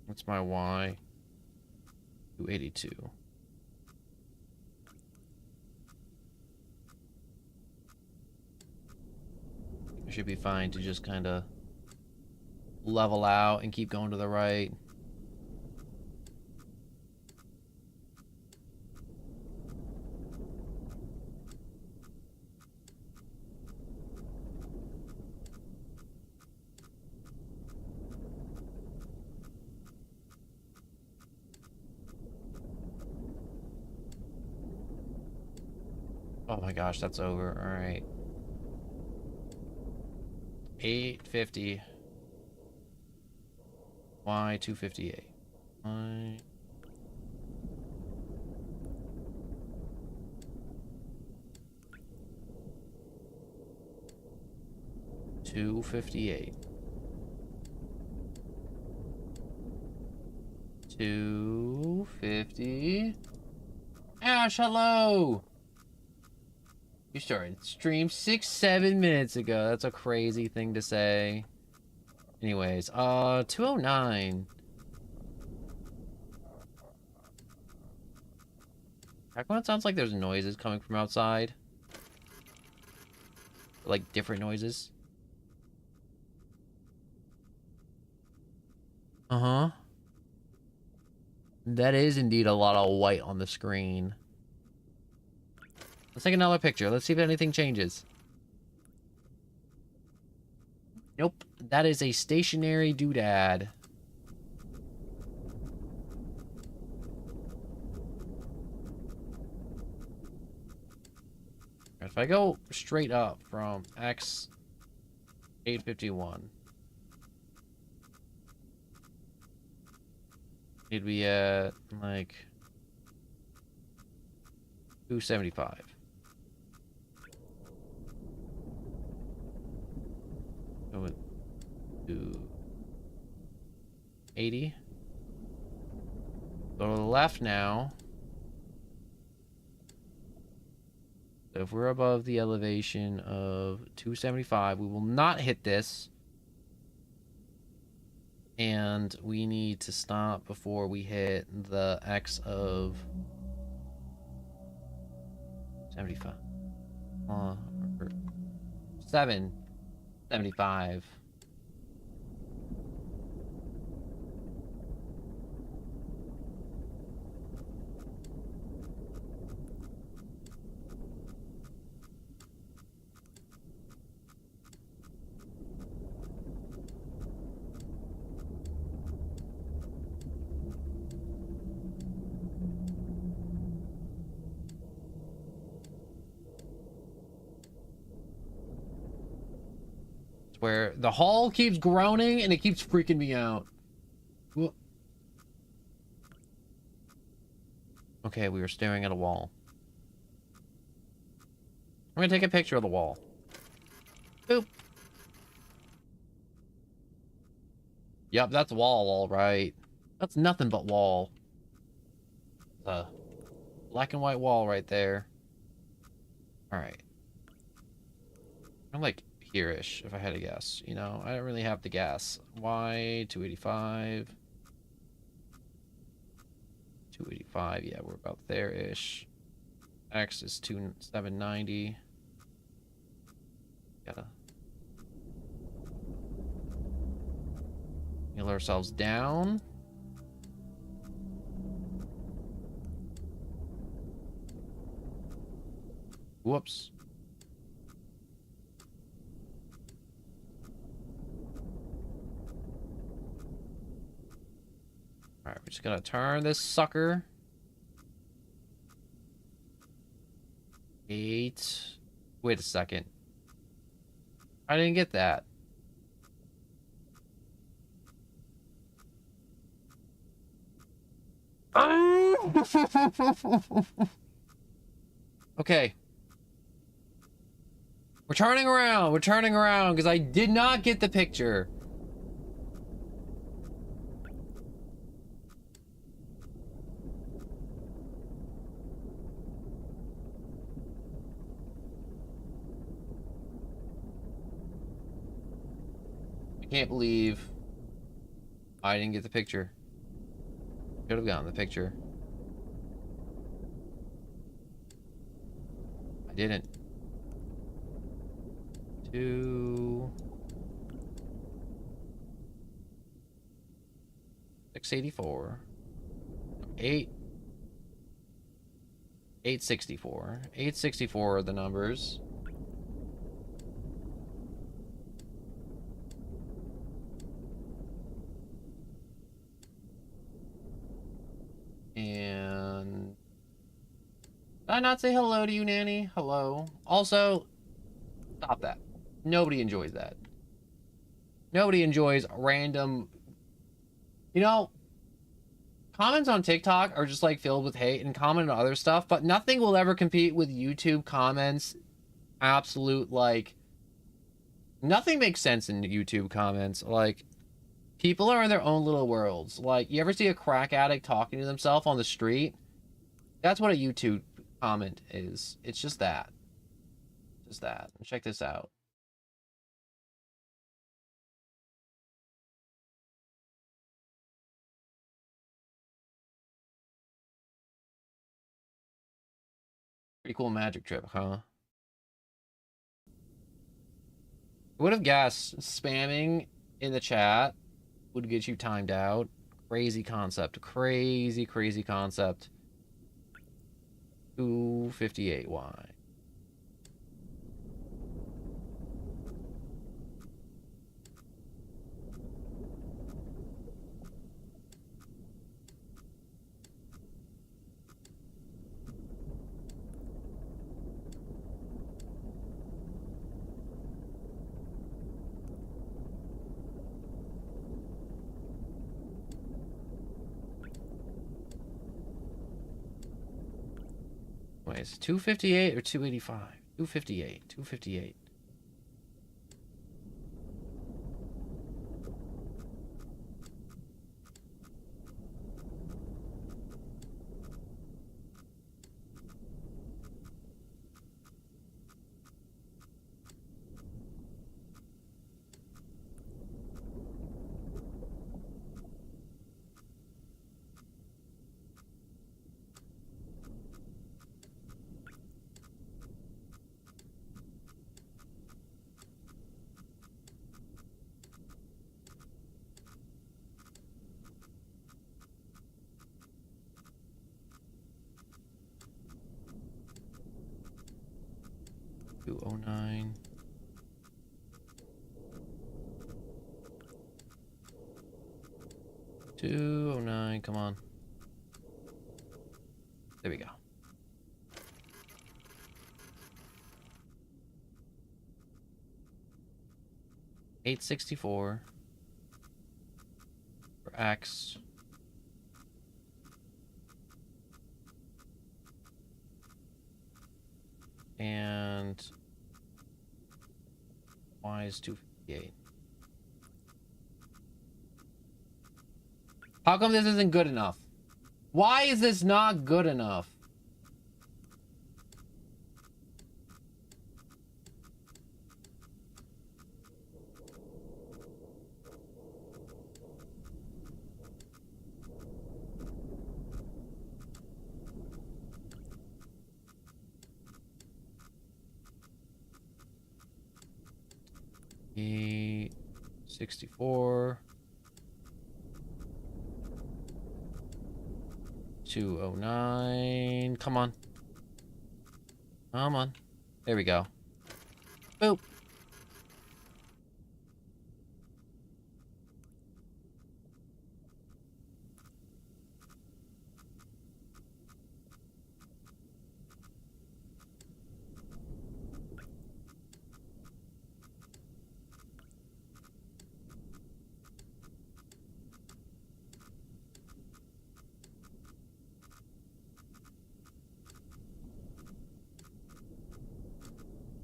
What's my Y? 282. I should be fine to just kind of level out and keep going to the right. Oh my gosh, that's over. All right. 850. Y 258. Y 258. 250. Ash, hello! You started stream 6-7 minutes ago. That's a crazy thing to say. Anyways, 209. Back sounds like there's noises coming from outside. Like different noises. Uh-huh. That is indeed a lot of white on the screen. Let's take another picture. Let's see if anything changes. Nope. That is a stationary doodad. If I go straight up from X 851, it'd be at like 275. Go with 280. Go to the left now. So if we're above the elevation of 275, we will not hit this. And we need to stop before we hit the X of 75. 775. Where the hall keeps groaning and it keeps freaking me out. Okay, we were staring at a wall. I'm gonna take a picture of the wall. Boop. Yep, that's wall, all right. That's nothing but wall. The black and white wall right there. All right. I'm like here-ish, if I had to guess. You know, I don't really have to guess. Y 285. 285. Yeah, we're about there-ish. X is 790. Gotta heal ourselves down. Whoops. Alright, we're just gonna turn this sucker. 8. Wait a second. I didn't get that. Okay. We're turning around. We're turning around because I did not get the picture. I can't believe I didn't get the picture. Should have gotten the picture. I didn't. 2 684 8 864 864 are the numbers. And did I not say hello to you, Nanny? Hello. Also, stop that. Nobody enjoys that. Nobody enjoys random... You know, comments on TikTok are just like filled with hate and comment on other stuff, but nothing will ever compete with YouTube comments. Absolute, like... Nothing makes sense in YouTube comments. Like, people are in their own little worlds. Like, you ever see a crack addict talking to themselves on the street? That's what a YouTube comment is. It's just that. Just that. Check this out. Pretty cool magic trip, huh? Would have guessed spamming in the chat would get you timed out. Crazy concept. Crazy, crazy concept. 258Y. Wait, is it 258 or 285? 258. 258. $209. $209, come on. There we go. 864 for X. And Y is 258. How come this isn't good enough? Why is this not good enough? E 64 209. Come on. Come on. There we go. Boop.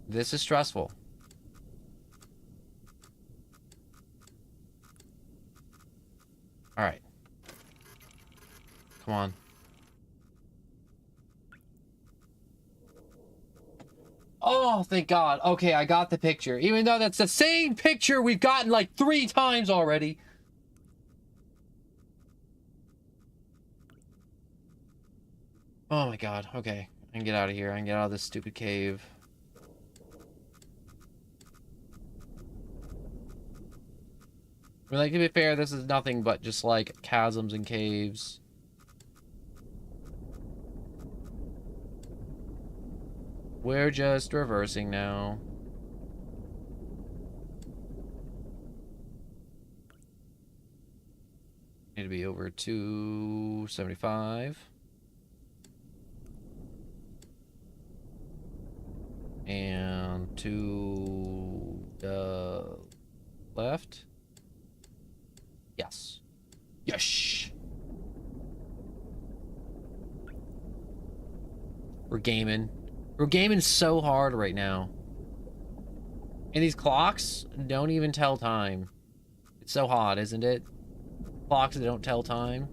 This is stressful. All right. Come on. Oh, thank God. Okay, I got the picture. Even though that's the same picture we've gotten like 3 times already. Oh my God. Okay. I can get out of here. I can get out of this stupid cave. I mean, like, to be fair, this is nothing but just like chasms and caves. We're just reversing now. Need to be over 275. And to the left. Yes. Yes. We're gaming. We're gaming so hard right now. And these clocks don't even tell time. It's so hot, isn't it? Clocks that don't tell time.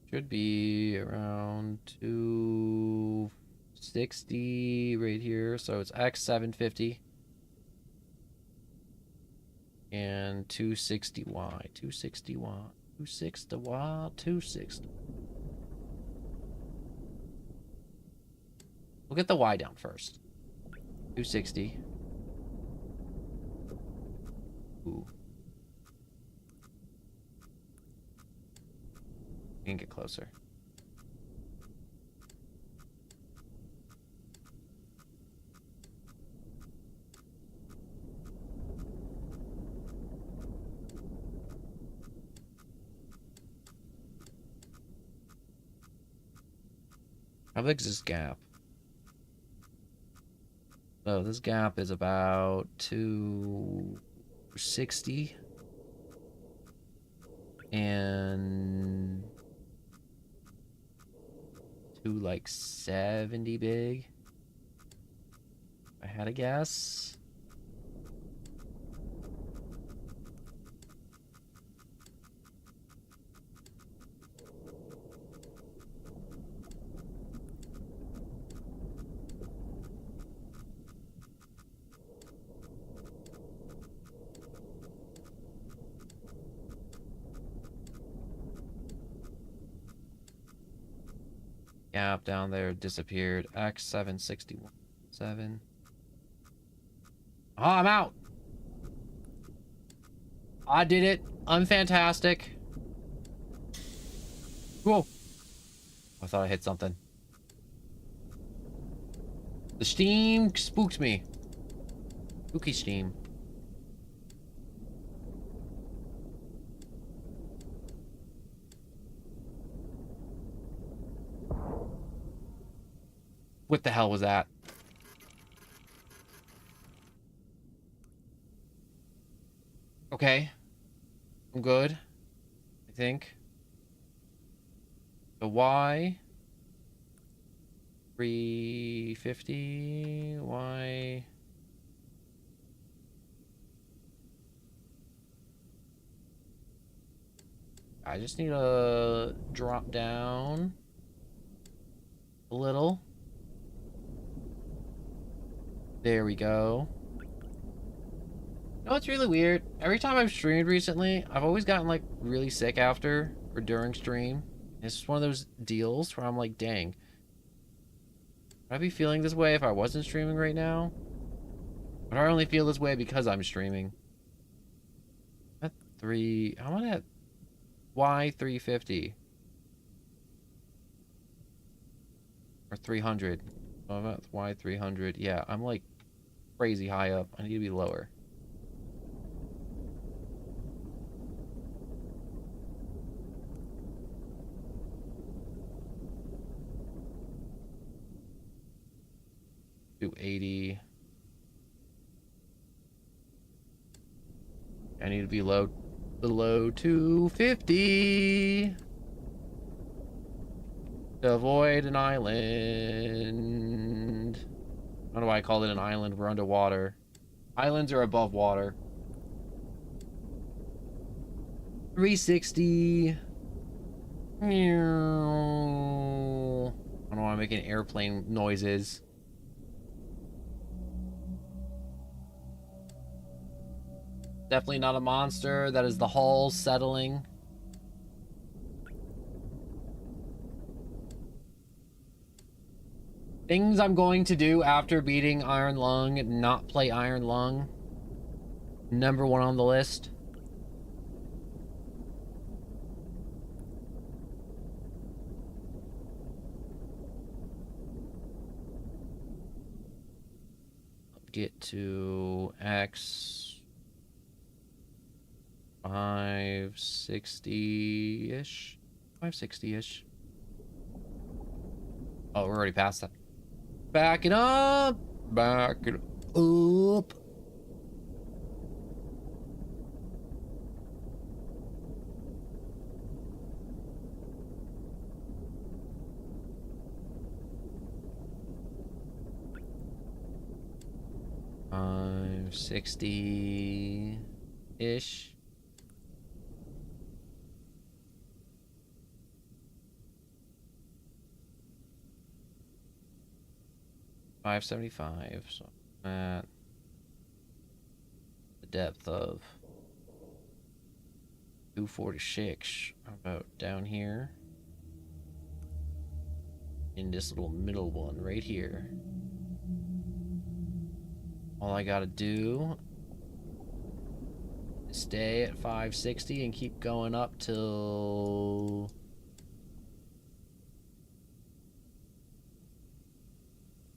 Should be around 260 right here. So it's X750. And 260Y. 260Y. 260Y. 260. We'll get the Y down first. 260. Ooh. You can get closer. How big is this gap? So this gap is about 260. And like 70 big. If I had a guess. Gap down there disappeared. X761. 7. Oh, I'm out. I did it. I'm fantastic. Whoa. I thought I hit something. The steam spooked me. Spooky steam. What the hell was that? Okay. I'm good. I think. The Y. 350. Y. I just need to drop down a little. There we go. You know what's really weird? Every time I've streamed recently, I've always gotten like really sick after or during stream. It's just one of those deals where I'm like, dang. Would I be feeling this way if I wasn't streaming right now? But I only feel this way because I'm streaming. At 3... How am I at Y350? Or 300. Oh, I'm at Y300. Yeah, I'm like crazy high up. I need to be lower. Do 80. I need to be low, below 250 to avoid an island. I don't know why I called it an island. We're underwater. Islands are above water. 360. I don't know why I'm making airplane noises. Definitely not a monster. That is the hull settling. Things I'm going to do after beating Iron Lung, not play Iron Lung. Number 1 on the list. Get to X 560-ish. 560-ish. Oh, we're already past that. Back it up. Back it up. 60-ish. $575. So at the depth of 246. How about down here? In this little middle one right here. All I gotta do is stay at 560 and keep going up till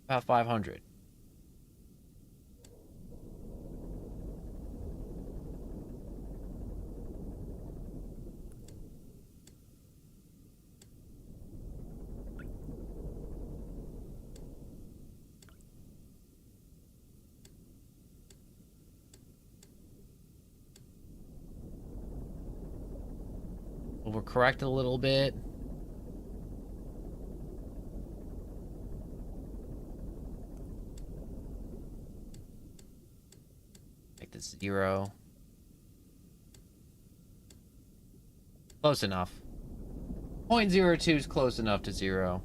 about 500. Overcorrect a little bit. Make this 0. Close enough. 0.02 is close enough to 0.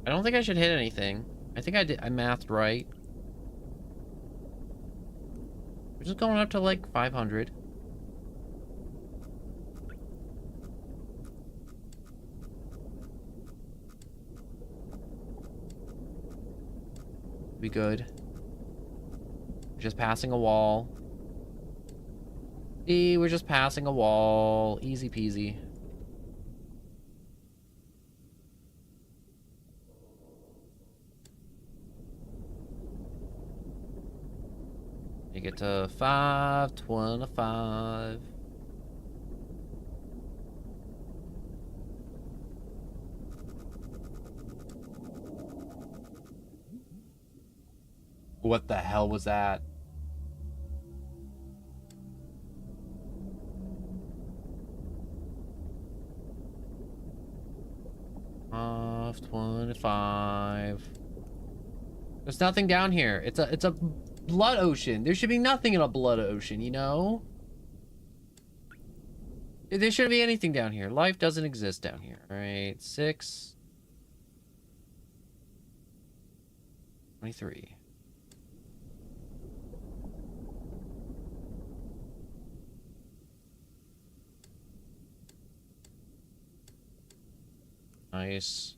I don't think I should hit anything. I think I mathed right. We're just going up to like 500. Be good. Just passing a wall. See, we're just passing a wall. Easy peasy. You get to 525. What the hell was that? Off 25. There's nothing down here. It's a blood ocean. There should be nothing in a blood ocean, you know? There shouldn't be anything down here. Life doesn't exist down here. All right, 6. 23. Nice.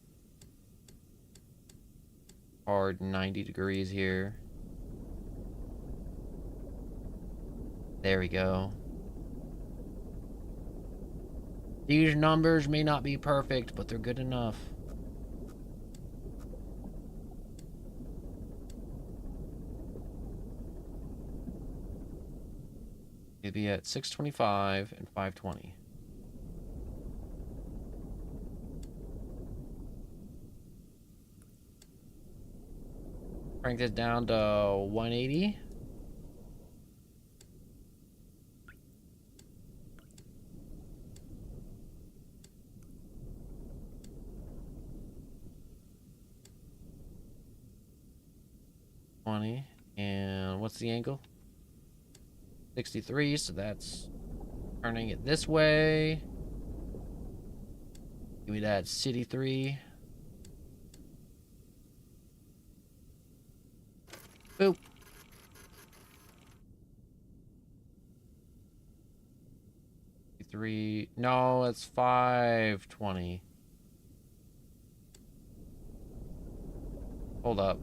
Hard 90 degrees here. There we go. These numbers may not be perfect, but they're good enough. It'd be at 625 and 520. Crank this down to 180. And what's the angle? 63, so that's turning it this way. Give me that city 3. Boop. Three. No, it's 520. Hold up.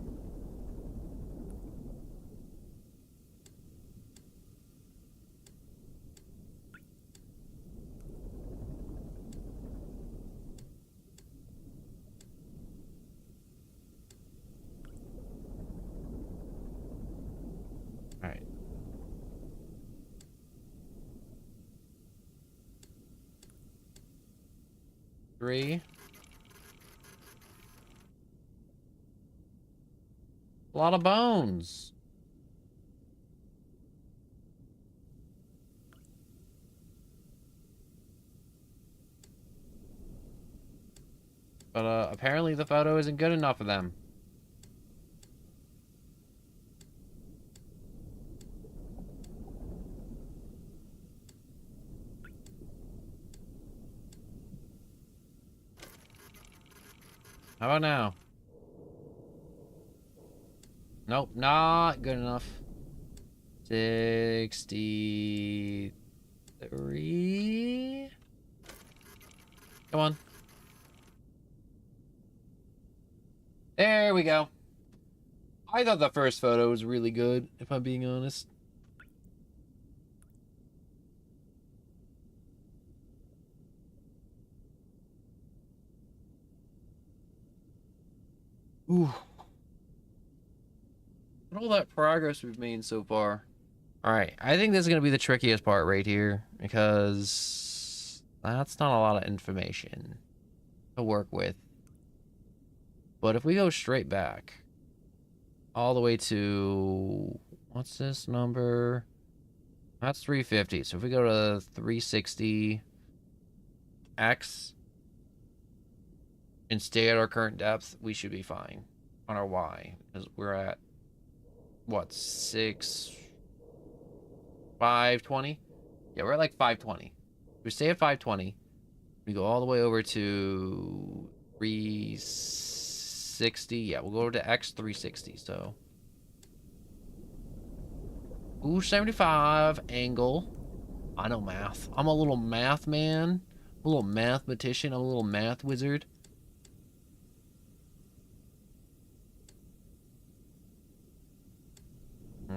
All right. Three. A lot of bones. But apparently the photo isn't good enough for them. How about now? Nope, not good enough. 63. Come on. There we go. I thought the first photo was really good, if I'm being honest. Ooh. Look at all that progress we've made so far. Alright, I think this is going to be the trickiest part right here, because that's not a lot of information to work with. But if we go straight back, all the way to, what's this number? That's 350. So if we go to 360 X and stay at our current depth, we should be fine on our Y, because we're at, what, 520? Yeah, we're at like 520. We stay at 520. We go all the way over to 360. Yeah, we'll go over to X360. So, ooh, 75 angle. I know math. I'm a little math man. A little mathematician. I'm a little math wizard.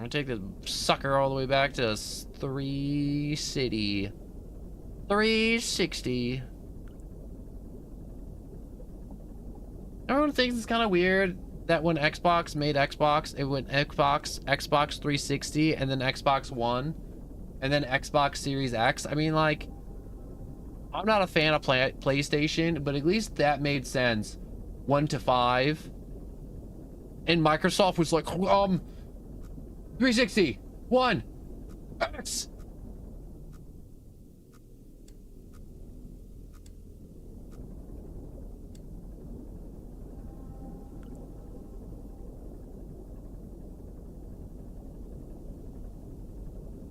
gonna take the sucker all the way back to 3 City. 360. Everyone thinks it's kind of weird that when Xbox made Xbox, it went Xbox 360, and then Xbox One, and then Xbox Series X. I mean, like, I'm not a fan of PlayStation, but at least that made sense. 1 to 5. And Microsoft was like, 360, 1, X.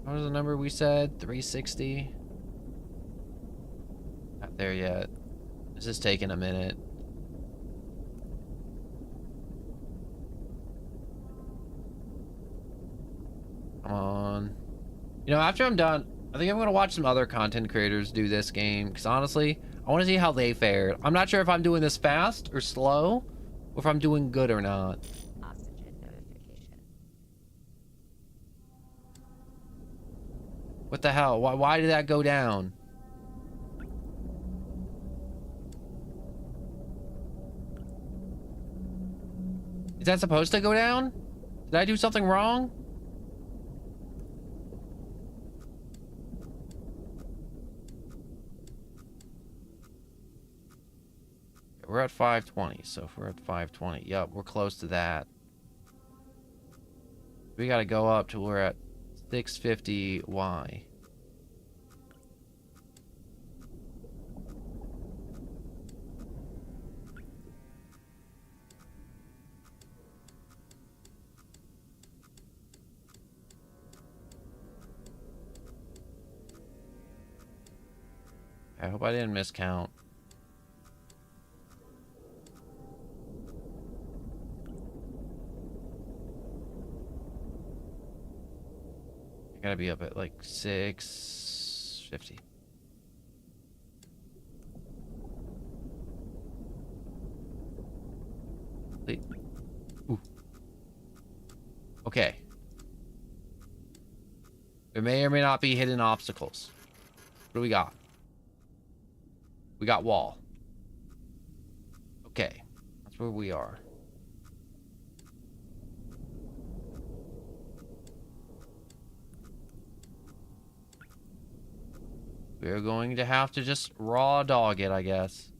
What was the number we said? 360? Not there yet. This is taking a minute. Come on. You know, after I'm done, I think I'm going to watch some other content creators do this game. Because honestly, I want to see how they fared. I'm not sure if I'm doing this fast or slow. Or if I'm doing good or not. Oxygen notification. What the hell? Why did that go down? Is that supposed to go down? Did I do something wrong? We're at 520, so if we're at 520, yep, we're close to that. We gotta go up till we're at 650 Y. I hope I didn't miscount. I gotta be up at like 650. Ooh. Okay. There may or may not be hidden obstacles. What do we got? We got wall. Okay. That's where we are. We're going to have to just raw dog it, I guess.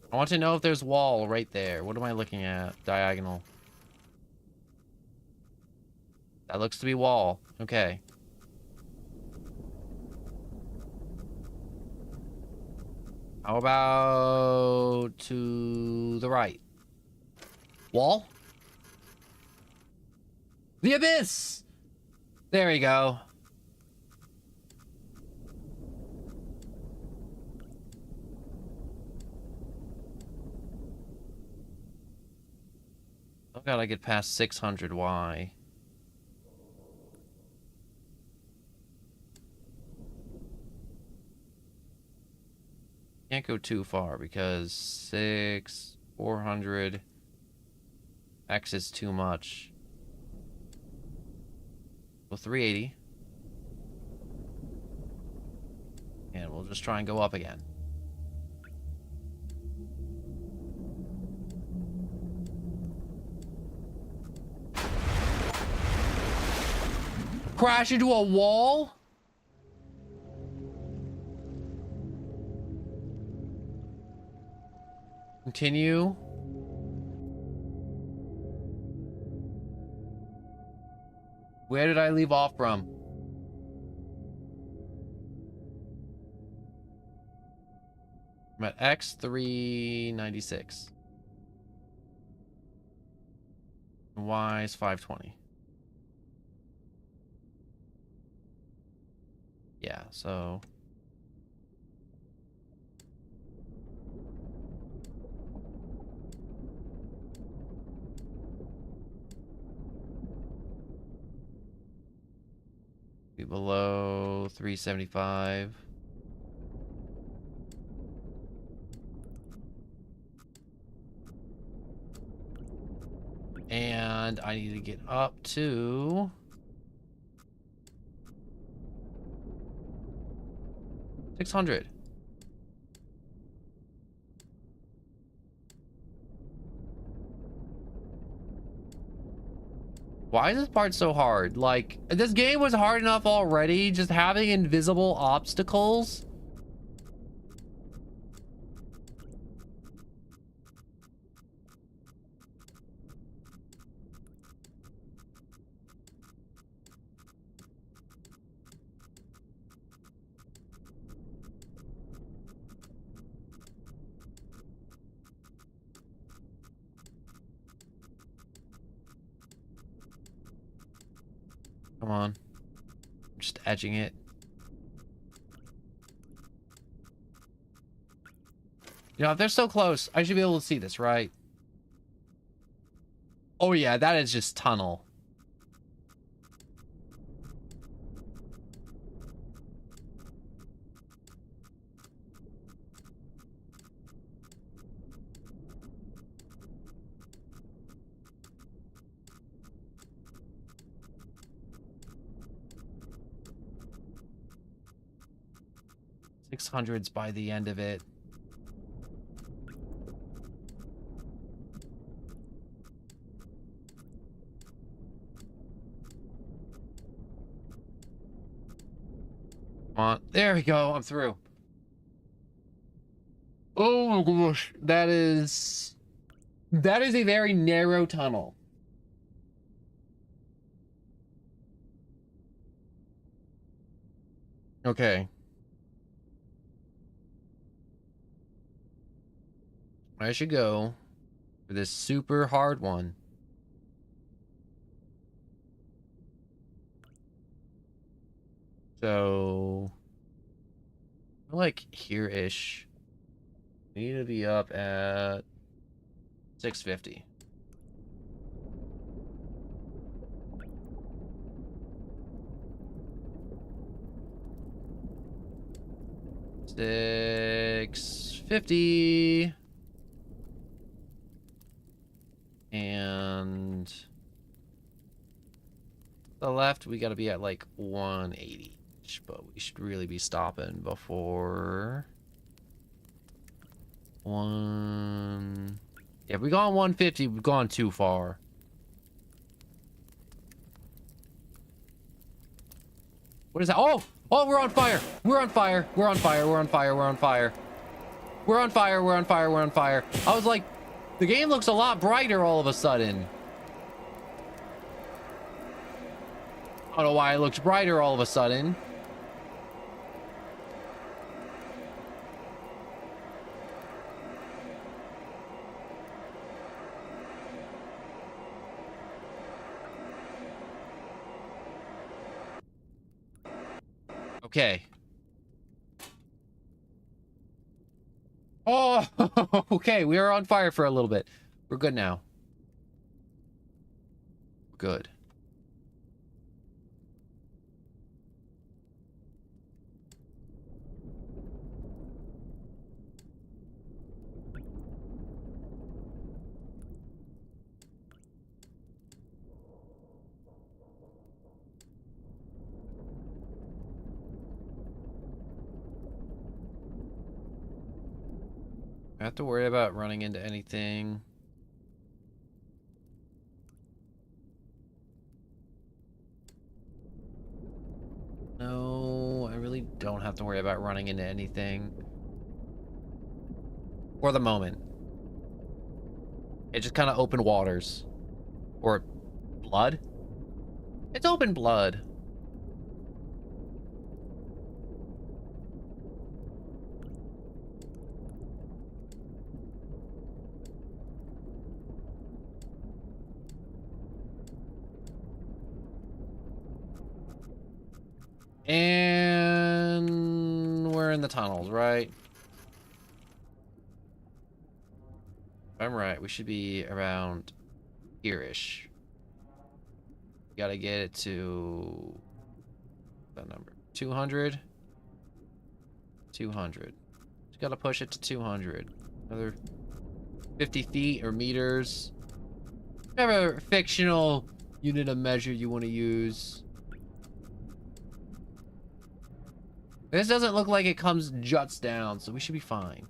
I want to know if there's wall right there. What am I looking at? Diagonal. That looks to be wall. Okay. How about to the right? Wall? The abyss! There we go. Oh, gotta get past 600 Y. Can't go too far because 400 X is too much. Well, 380. And we'll just try and go up again. Crash into a wall? Continue. Where did I leave off from? I'm at X396. Y is 520. Yeah, so... be below 375. And I need to get up to... $600. Why is this part so hard? Like, this game was hard enough already, just having invisible obstacles. Come on. Just edging it. You know, if they're so close, I should be able to see this, right? Oh yeah, that is just tunnel. $600s by the end of it. Come on. There we go. I'm through. Oh my gosh. That is a very narrow tunnel. Okay. I should go for this super hard one. So, like here-ish. We need to be up at 650. $650. And the left, we got to be at like 180, but we should really be stopping before one. Yeah, if we gone 150, we've gone too far. What is that? Oh, we're on fire. We're on fire. We're on fire. We're on fire. We're on fire. We're on fire. We're on fire. We're on fire. I was like, the game looks a lot brighter all of a sudden. I don't know why it looks brighter all of a sudden. Okay. Oh, okay. We are on fire for a little bit. We're good now. Good. I have to worry about running into anything. No, I really don't have to worry about running into anything. For the moment. It's just kind of open waters. Or blood? It's open blood. And we're in the tunnels, right? If I'm right, we should be around here-ish. We gotta get it to that number. 200. 200. Just gotta push it to 200. Another 50 feet or meters. Whatever fictional unit of measure you want to use. This doesn't look like it comes juts down, so we should be fine.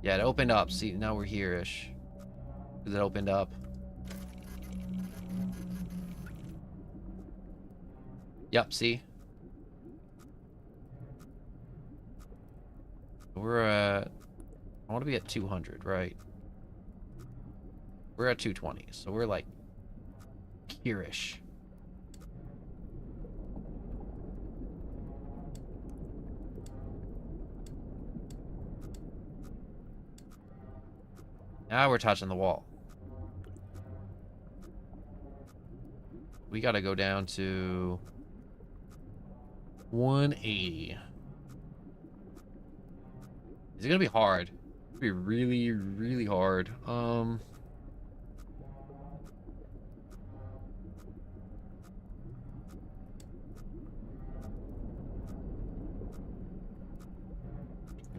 Yeah, it opened up. See, now we're here-ish. It opened up. Yep, see? We're at... I want to be at 200, right? We're at 220, so we're like... here-ish. Now we're touching the wall. We gotta go down to 180. Is it gonna be hard? It'll be really, really hard. I'm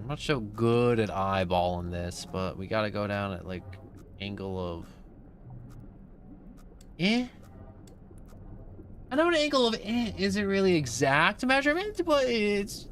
not so good at eyeballing this, but we gotta go down at like angle of I know an angle of isn't really exact measurement, but it's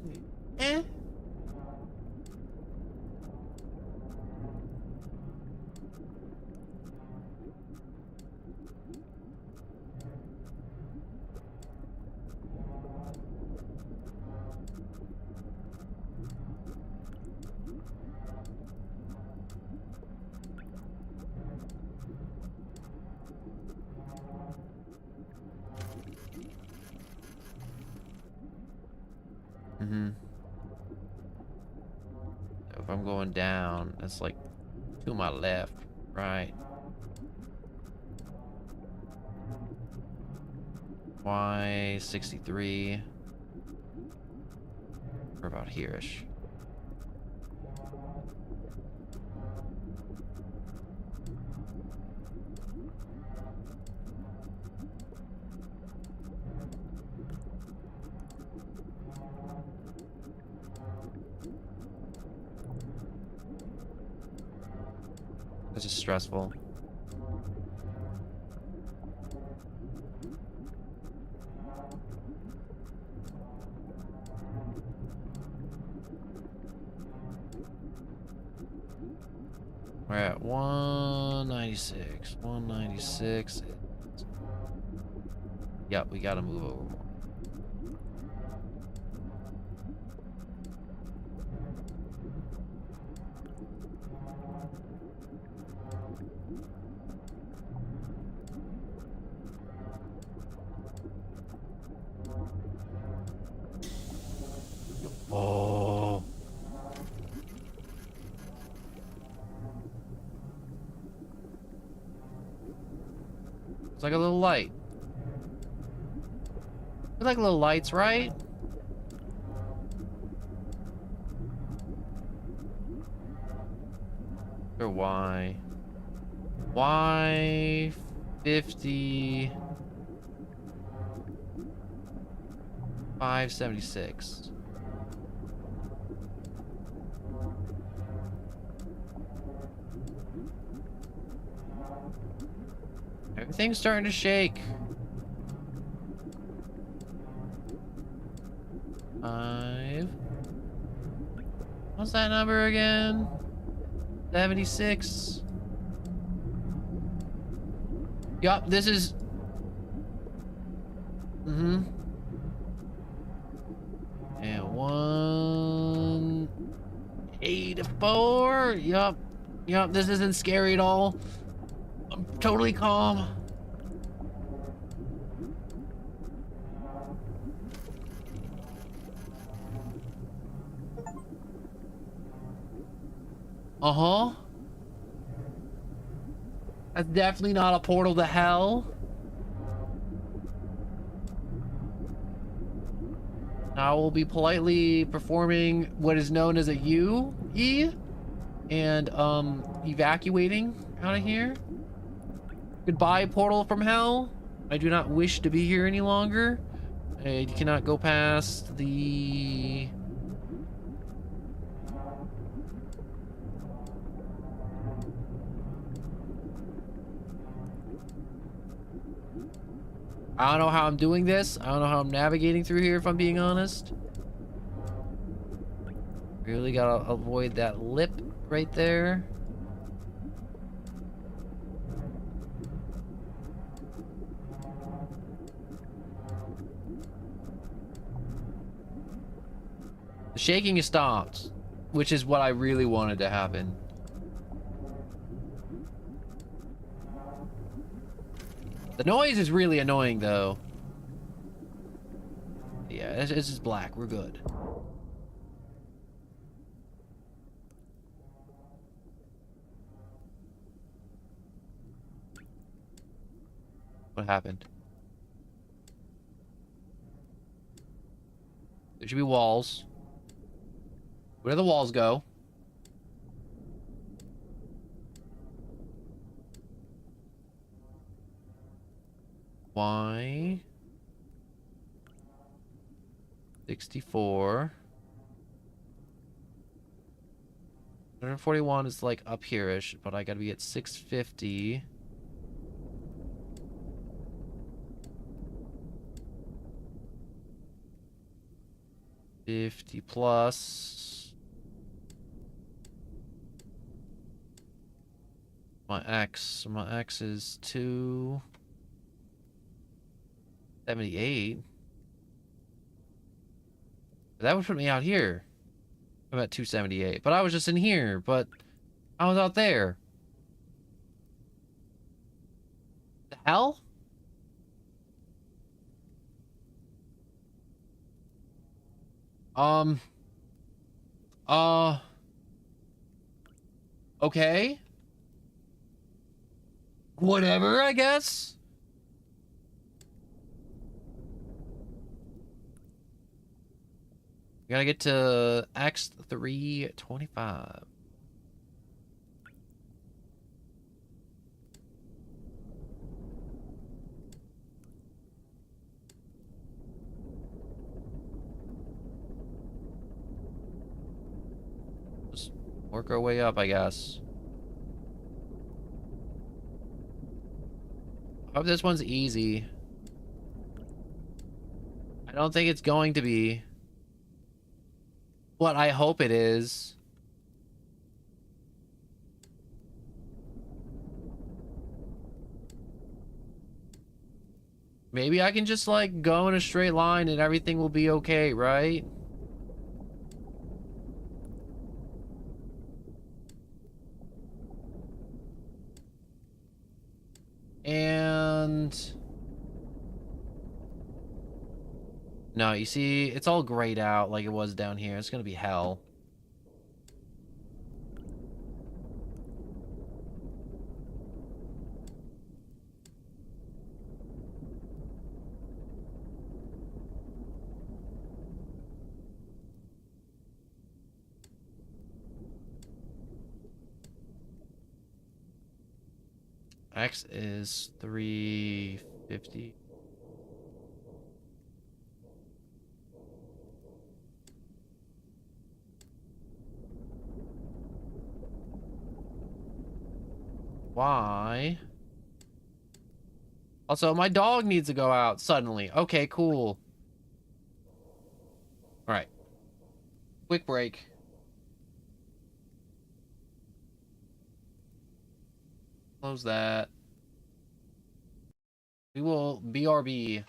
So if I'm going down, that's like to my left, right? Y63. We're about here-ish. This is stressful. We're at 196. 196. Yep, we gotta move over more. Oh. It's like a little light. It's like little lights, right? Or why? Why 50 576. Everything's starting to shake. 5. What's that number again? 76. Yup, this is... And 184. Yup. Yup, this isn't scary at all. I'm totally calm. Uh-huh. That's definitely not a portal to hell. I will be politely performing what is known as a UE and evacuating out of here. Goodbye, portal from hell. I do not wish to be here any longer. You cannot go past the I don't know how I'm doing this. I don't know how I'm navigating through here, if I'm being honest. Really gotta avoid that lip right there. The shaking is stopped, which is what I really wanted to happen. The noise is really annoying, though. Yeah, this is black. We're good. What happened? There should be walls. Where do the walls go? Why? 64. 141 is like up here-ish, but I gotta be at 650. $50 plus. My X is 278. That would put me out here. I'm at 278, but I was just in here, but I was out there. The hell? Um. Okay. Whatever, I guess. We gotta get to X325. Just work our way up, I guess. I hope this one's easy. I don't think it's going to be. But I hope it is. Maybe I can just like go in a straight line and everything will be okay, right? And no, you see, it's all grayed out like it was down here. It's gonna be hell. X is 350. Why? Also, my dog needs to go out suddenly. Okay, cool. All right. Quick break. Close that. We will BRB.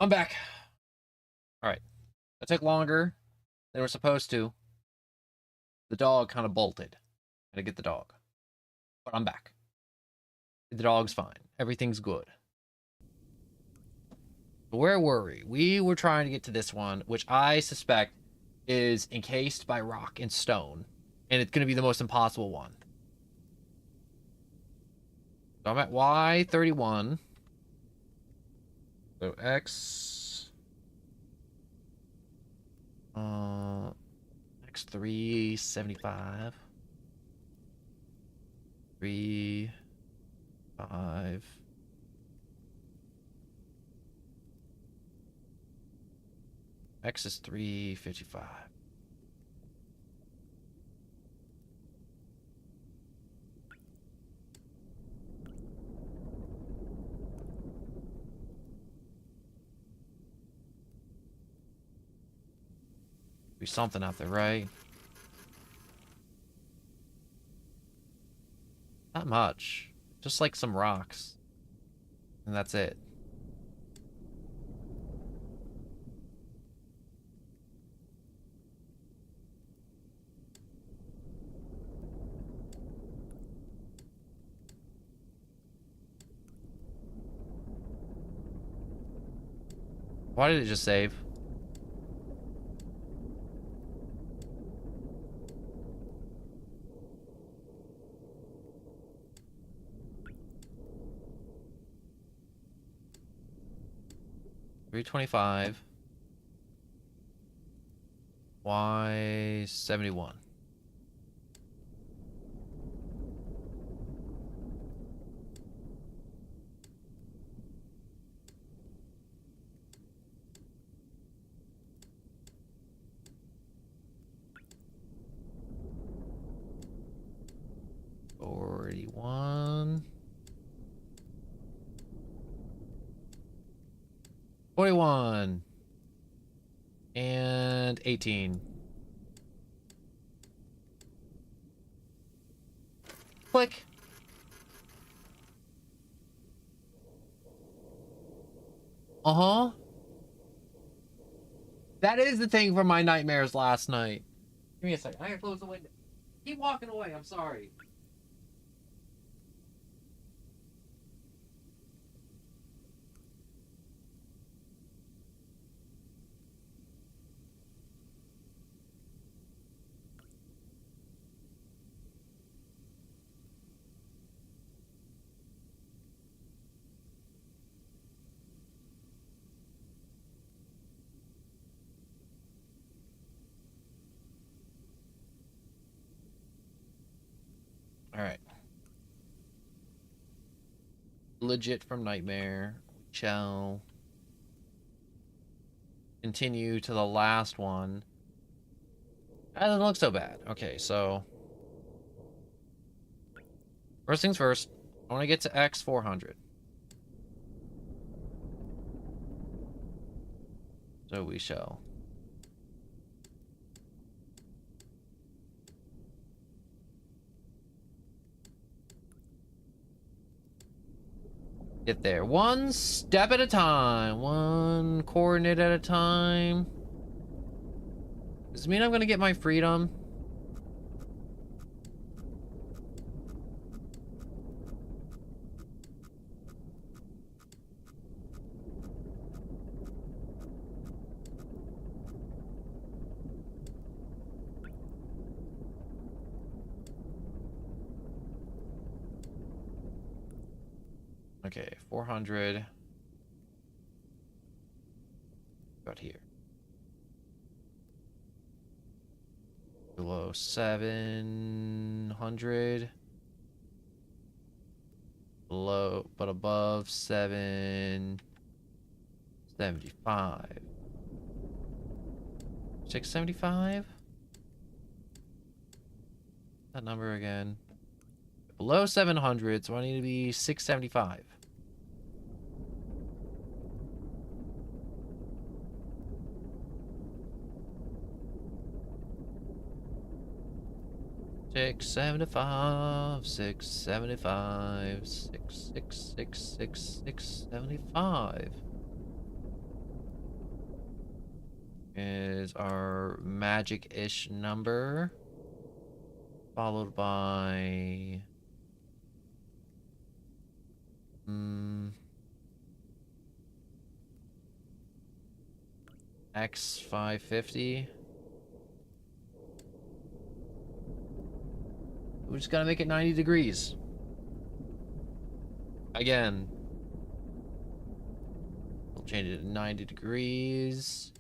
I'm back. All right. It took longer than we're supposed to. The dog kind of bolted. Gotta get the dog. But I'm back. The dog's fine. Everything's good. Where were we? We were trying to get to this one, which I suspect is encased by rock and stone. And it's going to be the most impossible one. So I'm at Y31. So X... X3, 75. 3, 5... X is 355. Be something out there, right? Not much. Just like some rocks. And that's it. Why did it just save? $325. Y71. $41. 41 and 18. Click. Uh-huh. That is the thing from my nightmares last night. Give me a second. I gotta close the window. Keep walking away. I'm sorry. All right. Legit from Nightmare. We shall continue to the last one. That doesn't look so bad. Okay, so first things first, I want to get to X400. So we shall. Get there. One step at a time. One coordinate at a time. Does it mean I'm gonna get my freedom? Okay, 400. About here. Below 700. Below, but above 775. 675? That number again. Below 700, so I need to be 675. Six 75, 675, 6, 6, 6, 6, 6, 75. is our magic-ish number, followed by X 550. We just gotta make it 90 degrees. Again. We'll change it to 90 degrees.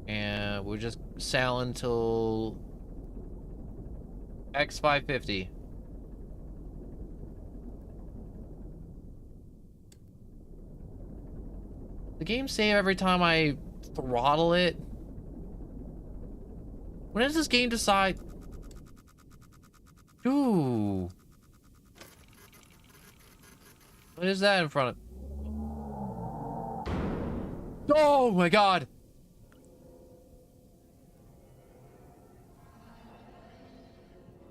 And we'll just sail until X 550. The game save every time I throttle it. When does this game decide? Ooh. What is that in front of? Oh my god.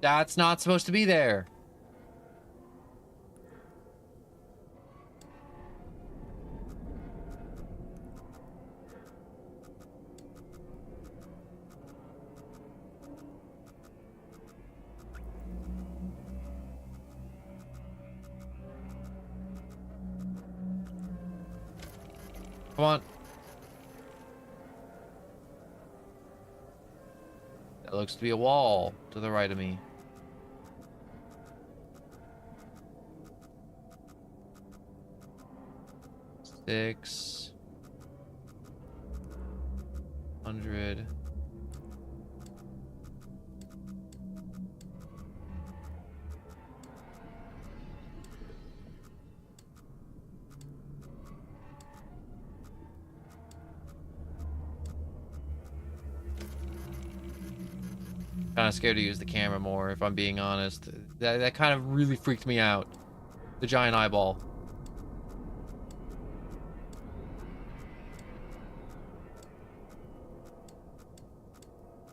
That's not supposed to be there. Come on. That looks to be a wall to the right of me. $600. Kind of scared to use the camera more, if I'm being honest. That kind of really freaked me out. The giant eyeball.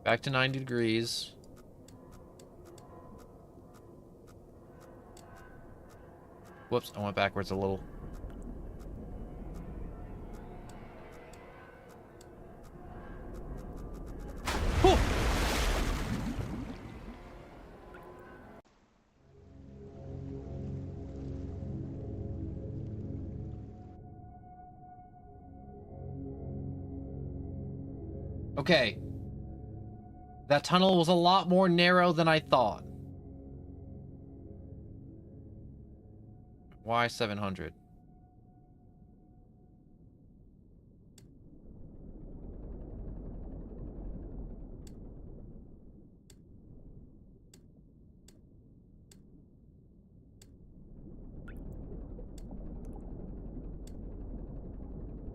Back to 90 degrees. Whoops, I went backwards a little. Whew. Okay. That tunnel was a lot more narrow than I thought. Why 700?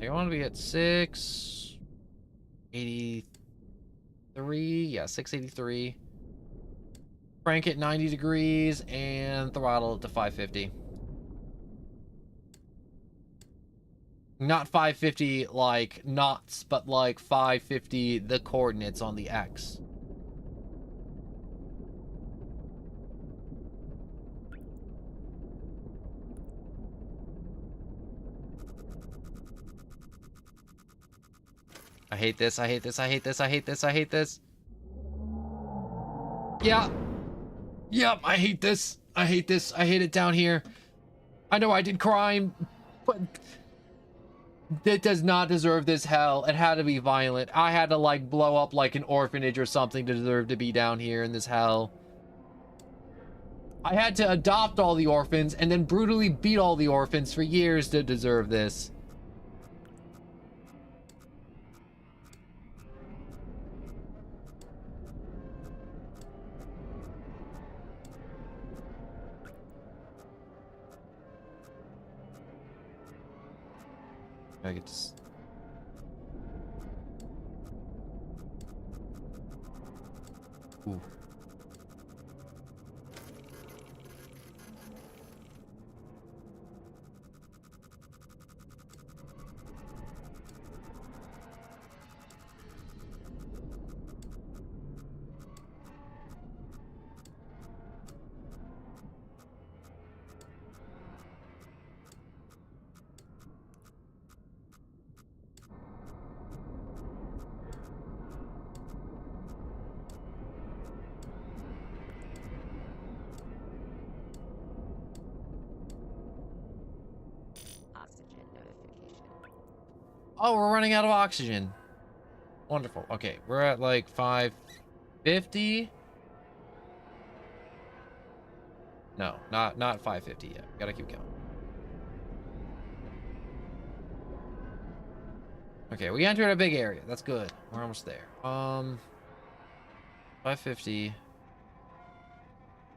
I want to be at 683. Yeah, 683. Crank it 90 degrees and throttle it to 550. Not 550 like knots, but like 550 the coordinates on the X. I hate this, I hate this, I hate this, I hate this, I hate this. Yeah. Yep, I hate this. I hate this. I hate it down here. I know I did crime, but it does not deserve this hell. It had to be violent. I had to like blow up like an orphanage or something to deserve to be down here in this hell. I had to adopt all the orphans and then brutally beat all the orphans for years to deserve this. I get to... Ooh. Oh, we're running out of oxygen. Wonderful. Okay, we're at like 550. No, not 550 yet. Gotta keep going. Okay, we entered a big area. That's good. We're almost there. 550.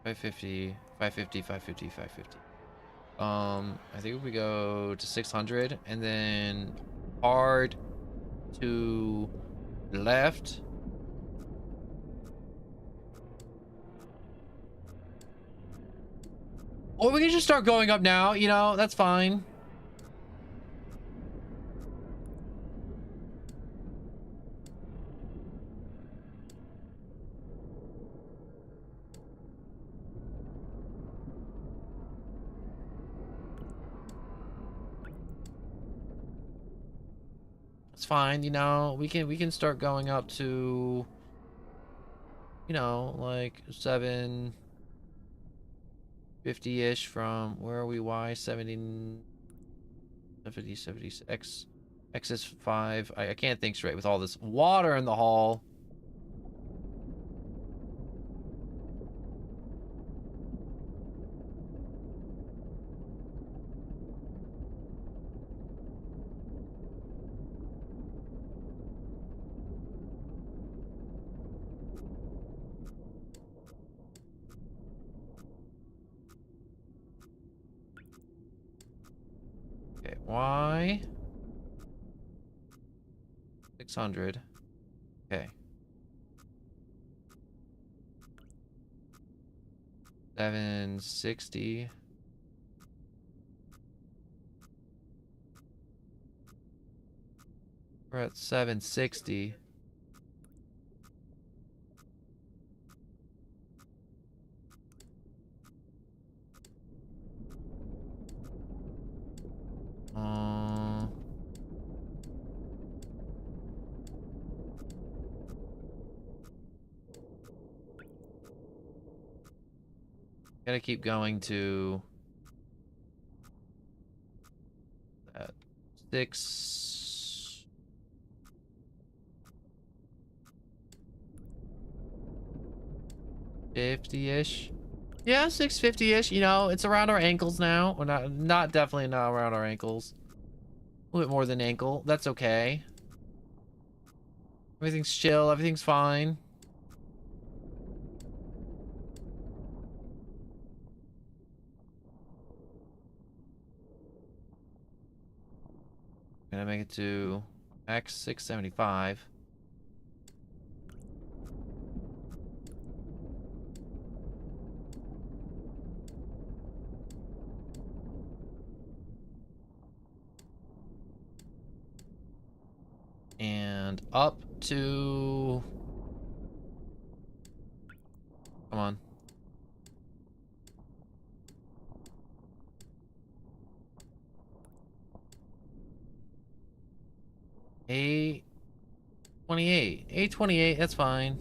550. 550. 550. 550. I think if we go to 600 and then hard to the left. Or we can just start going up now, you know, that's fine. It's fine, you know, we can start going up to, you know, like 750-ish from where are we? Y 70 X is 5. I can't think straight with all this water in the hall. Okay, Y 600. Okay. 760. We're at 760. Gotta keep going to that 650-ish. Yeah, 650-ish. You know, it's around our ankles now. Or not definitely not around our ankles. A little bit more than ankle. That's okay. Everything's chill. Everything's fine. Gonna make it to X 675. And up to, come on. A28. A28, that's fine.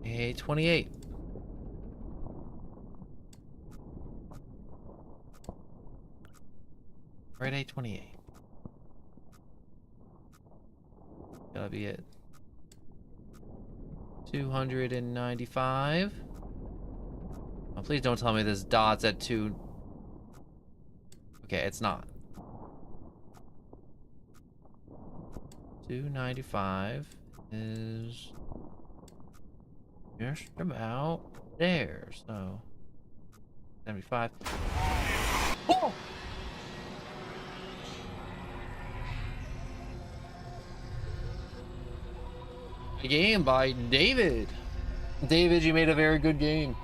A28. Right, A28. Gotta be it. 295. Oh, please don't tell me this dot's at 2. Okay, it's not. 295 is just about there, so 75. Oh! A game by David. David, you made a very good game.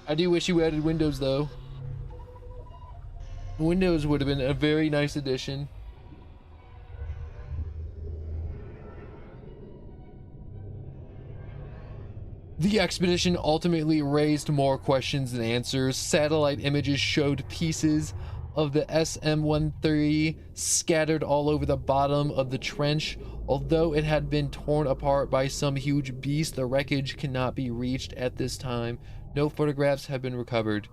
I do wish you added Windows though. Windows would have been a very nice addition. The expedition ultimately raised more questions than answers. Satellite images showed pieces of the SM-13 scattered all over the bottom of the trench. Although it had been torn apart by some huge beast, the wreckage cannot be reached at this time. No photographs have been recovered.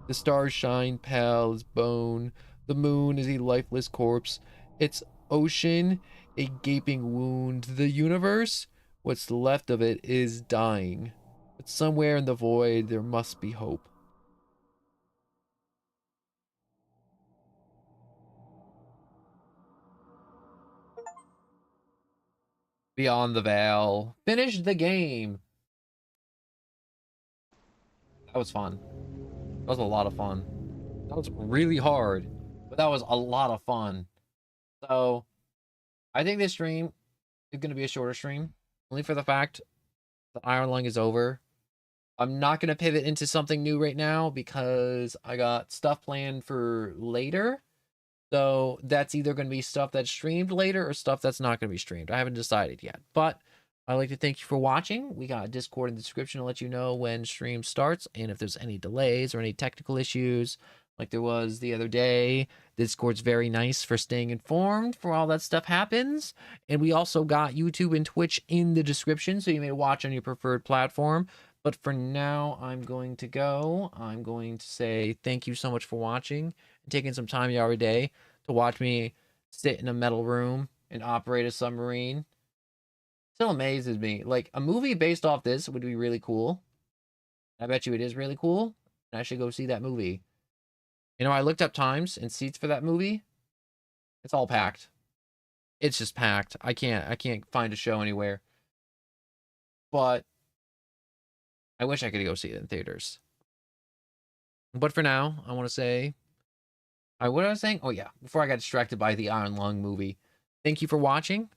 The stars shine pale as bone. The moon is a lifeless corpse. Its ocean a gaping wound. The universe, what's left of it, is dying. But somewhere in the void, there must be hope. Beyond the Veil. Finish the game. That was fun. That was a lot of fun. That was really hard, but that was a lot of fun. So, I think this stream is going to be a shorter stream, only for the fact that Iron Lung is over. I'm not going to pivot into something new right now because I got stuff planned for later. So that's either going to be stuff that's streamed later or stuff that's not going to be streamed. I haven't decided yet, but I'd like to thank you for watching. We got a Discord in the description to let you know when stream starts and if there's any delays or any technical issues like there was the other day. Discord's very nice for staying informed for all that stuff happens. And we also got YouTube and Twitch in the description, so you may watch on your preferred platform. But for now, I'm going to go. I'm going to say thank you so much for watching and taking some time every day to watch me sit in a metal room and operate a submarine. Still amazes me. Like, a movie based off this would be really cool. I bet you it is really cool. And I should go see that movie. You know, I looked up times and seats for that movie. It's all packed. It's just packed. I can't find a show anywhere. But I wish I could go see it in theaters. But for now, I want to say, what was I saying? Oh yeah, before I got distracted by the Iron Lung movie. Thank you for watching.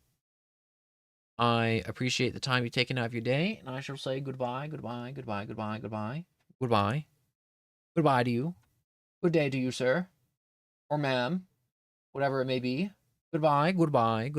I appreciate the time you've taken out of your day, and I shall say goodbye, goodbye, goodbye, goodbye, goodbye, goodbye, goodbye to you. Good day to you, sir, or ma'am, whatever it may be. Goodbye, goodbye, goodbye.